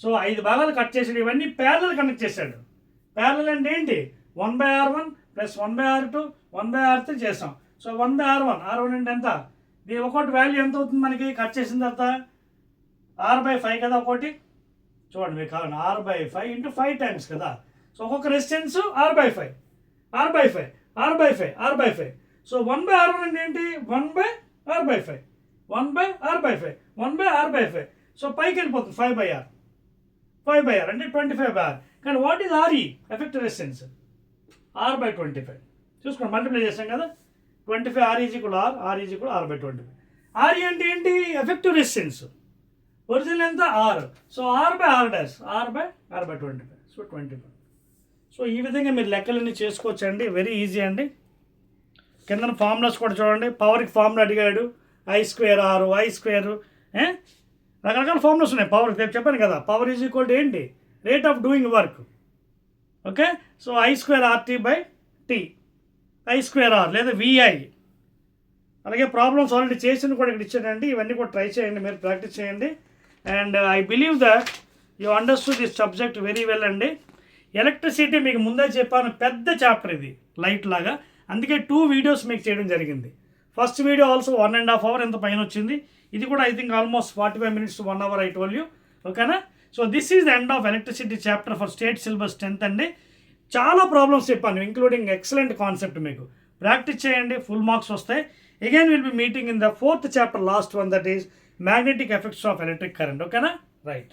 సో 5 భాగాలు కట్ చేసాడు, ఇవన్నీ ప్యారలల్ కనెక్ట్ చేశాడు. ప్యారలల్ అంటే ఏంటి? 1/R1 ప్లస్ 1/R2 1/R3 చేసాం. సో 1/R1, R1 అంటే ఎంత? దీని ఒకటి వాల్యూ ఎంత అవుతుంది మనకి కట్ చేసిన తర్వాత? R/5 కదా ఒకటి. చూడండి మీకు కావాలి R/5 ఇంటూ 5 టైమ్స్ కదా. సో ఒక్కొక్క resistance R/5 R/5 R/5 R/5. So 1/R1 అంటే ఏంటి? 1/R/5 1/R/5 1/R/5. సో పైకి వెళ్ళిపోతుంది 5/R అంటే 25/R. కానీ what is RE? Effective resistance R/25. చూసుకోండి, మల్టిప్లై చేస్తాం కదా. 25 R is equal R is equal R/25. RE అంటే ఏంటి? Effective resistance. ఒరిజినల్ ఎంత? R. So R/R', R/25. So 25. So ఈ విధంగా మీరు లెక్కలన్నీ చేసుకోవచ్చు అండి. వెరీ ఈజీ అండి. కింద ఫార్ములాస్ కూడా చూడండి. పవర్కి ఫార్ములా అడిగాడు, I² R, I². రకరకాల ఫార్ములాస్ ఉన్నాయి పవర్కి. రేపు చెప్పాను కదా, పవర్ ఈజ్ ఈక్వల్ టు ఏంటి? Rate of doing work. Okay, so I²RT/T, I²R లేదా VI. అలాగే ప్రాబ్లమ్స్ ఆల్రెడీ చేసింది కూడా ఇక్కడ ఇచ్చానండి. ఇవన్నీ కూడా ట్రై చేయండి, మీరు ప్రాక్టీస్ చేయండి. And I believe that you understood this subject very well అండి. ఎలక్ట్రిసిటీ మీకు ముందే చెప్పాను, పెద్ద చాప్టర్ ఇది, లైట్ లాగా. అందుకే 2 వీడియోస్ మీకు చేయడం జరిగింది. ఫస్ట్ వీడియో ఆల్సో 1.5 hours ఎంత పైన వచ్చింది. ఇది కూడా I think almost 45 minutes to 1 hour I told you. ఓకేనా? So this is the end of electricity chapter for state syllabus 10th అండి. చాలా ప్రాబ్లమ్స్ చెప్పాను, ఇంక్లూడింగ్ ఎక్సలెంట్ కాన్సెప్ట్. మీకు ప్రాక్టీస్ చేయండి, ఫుల్ మార్క్స్ వస్తాయి. Again will be meeting in the 4th chapter, last one, that is magnetic effects of electric current. ఓకేనా? Right.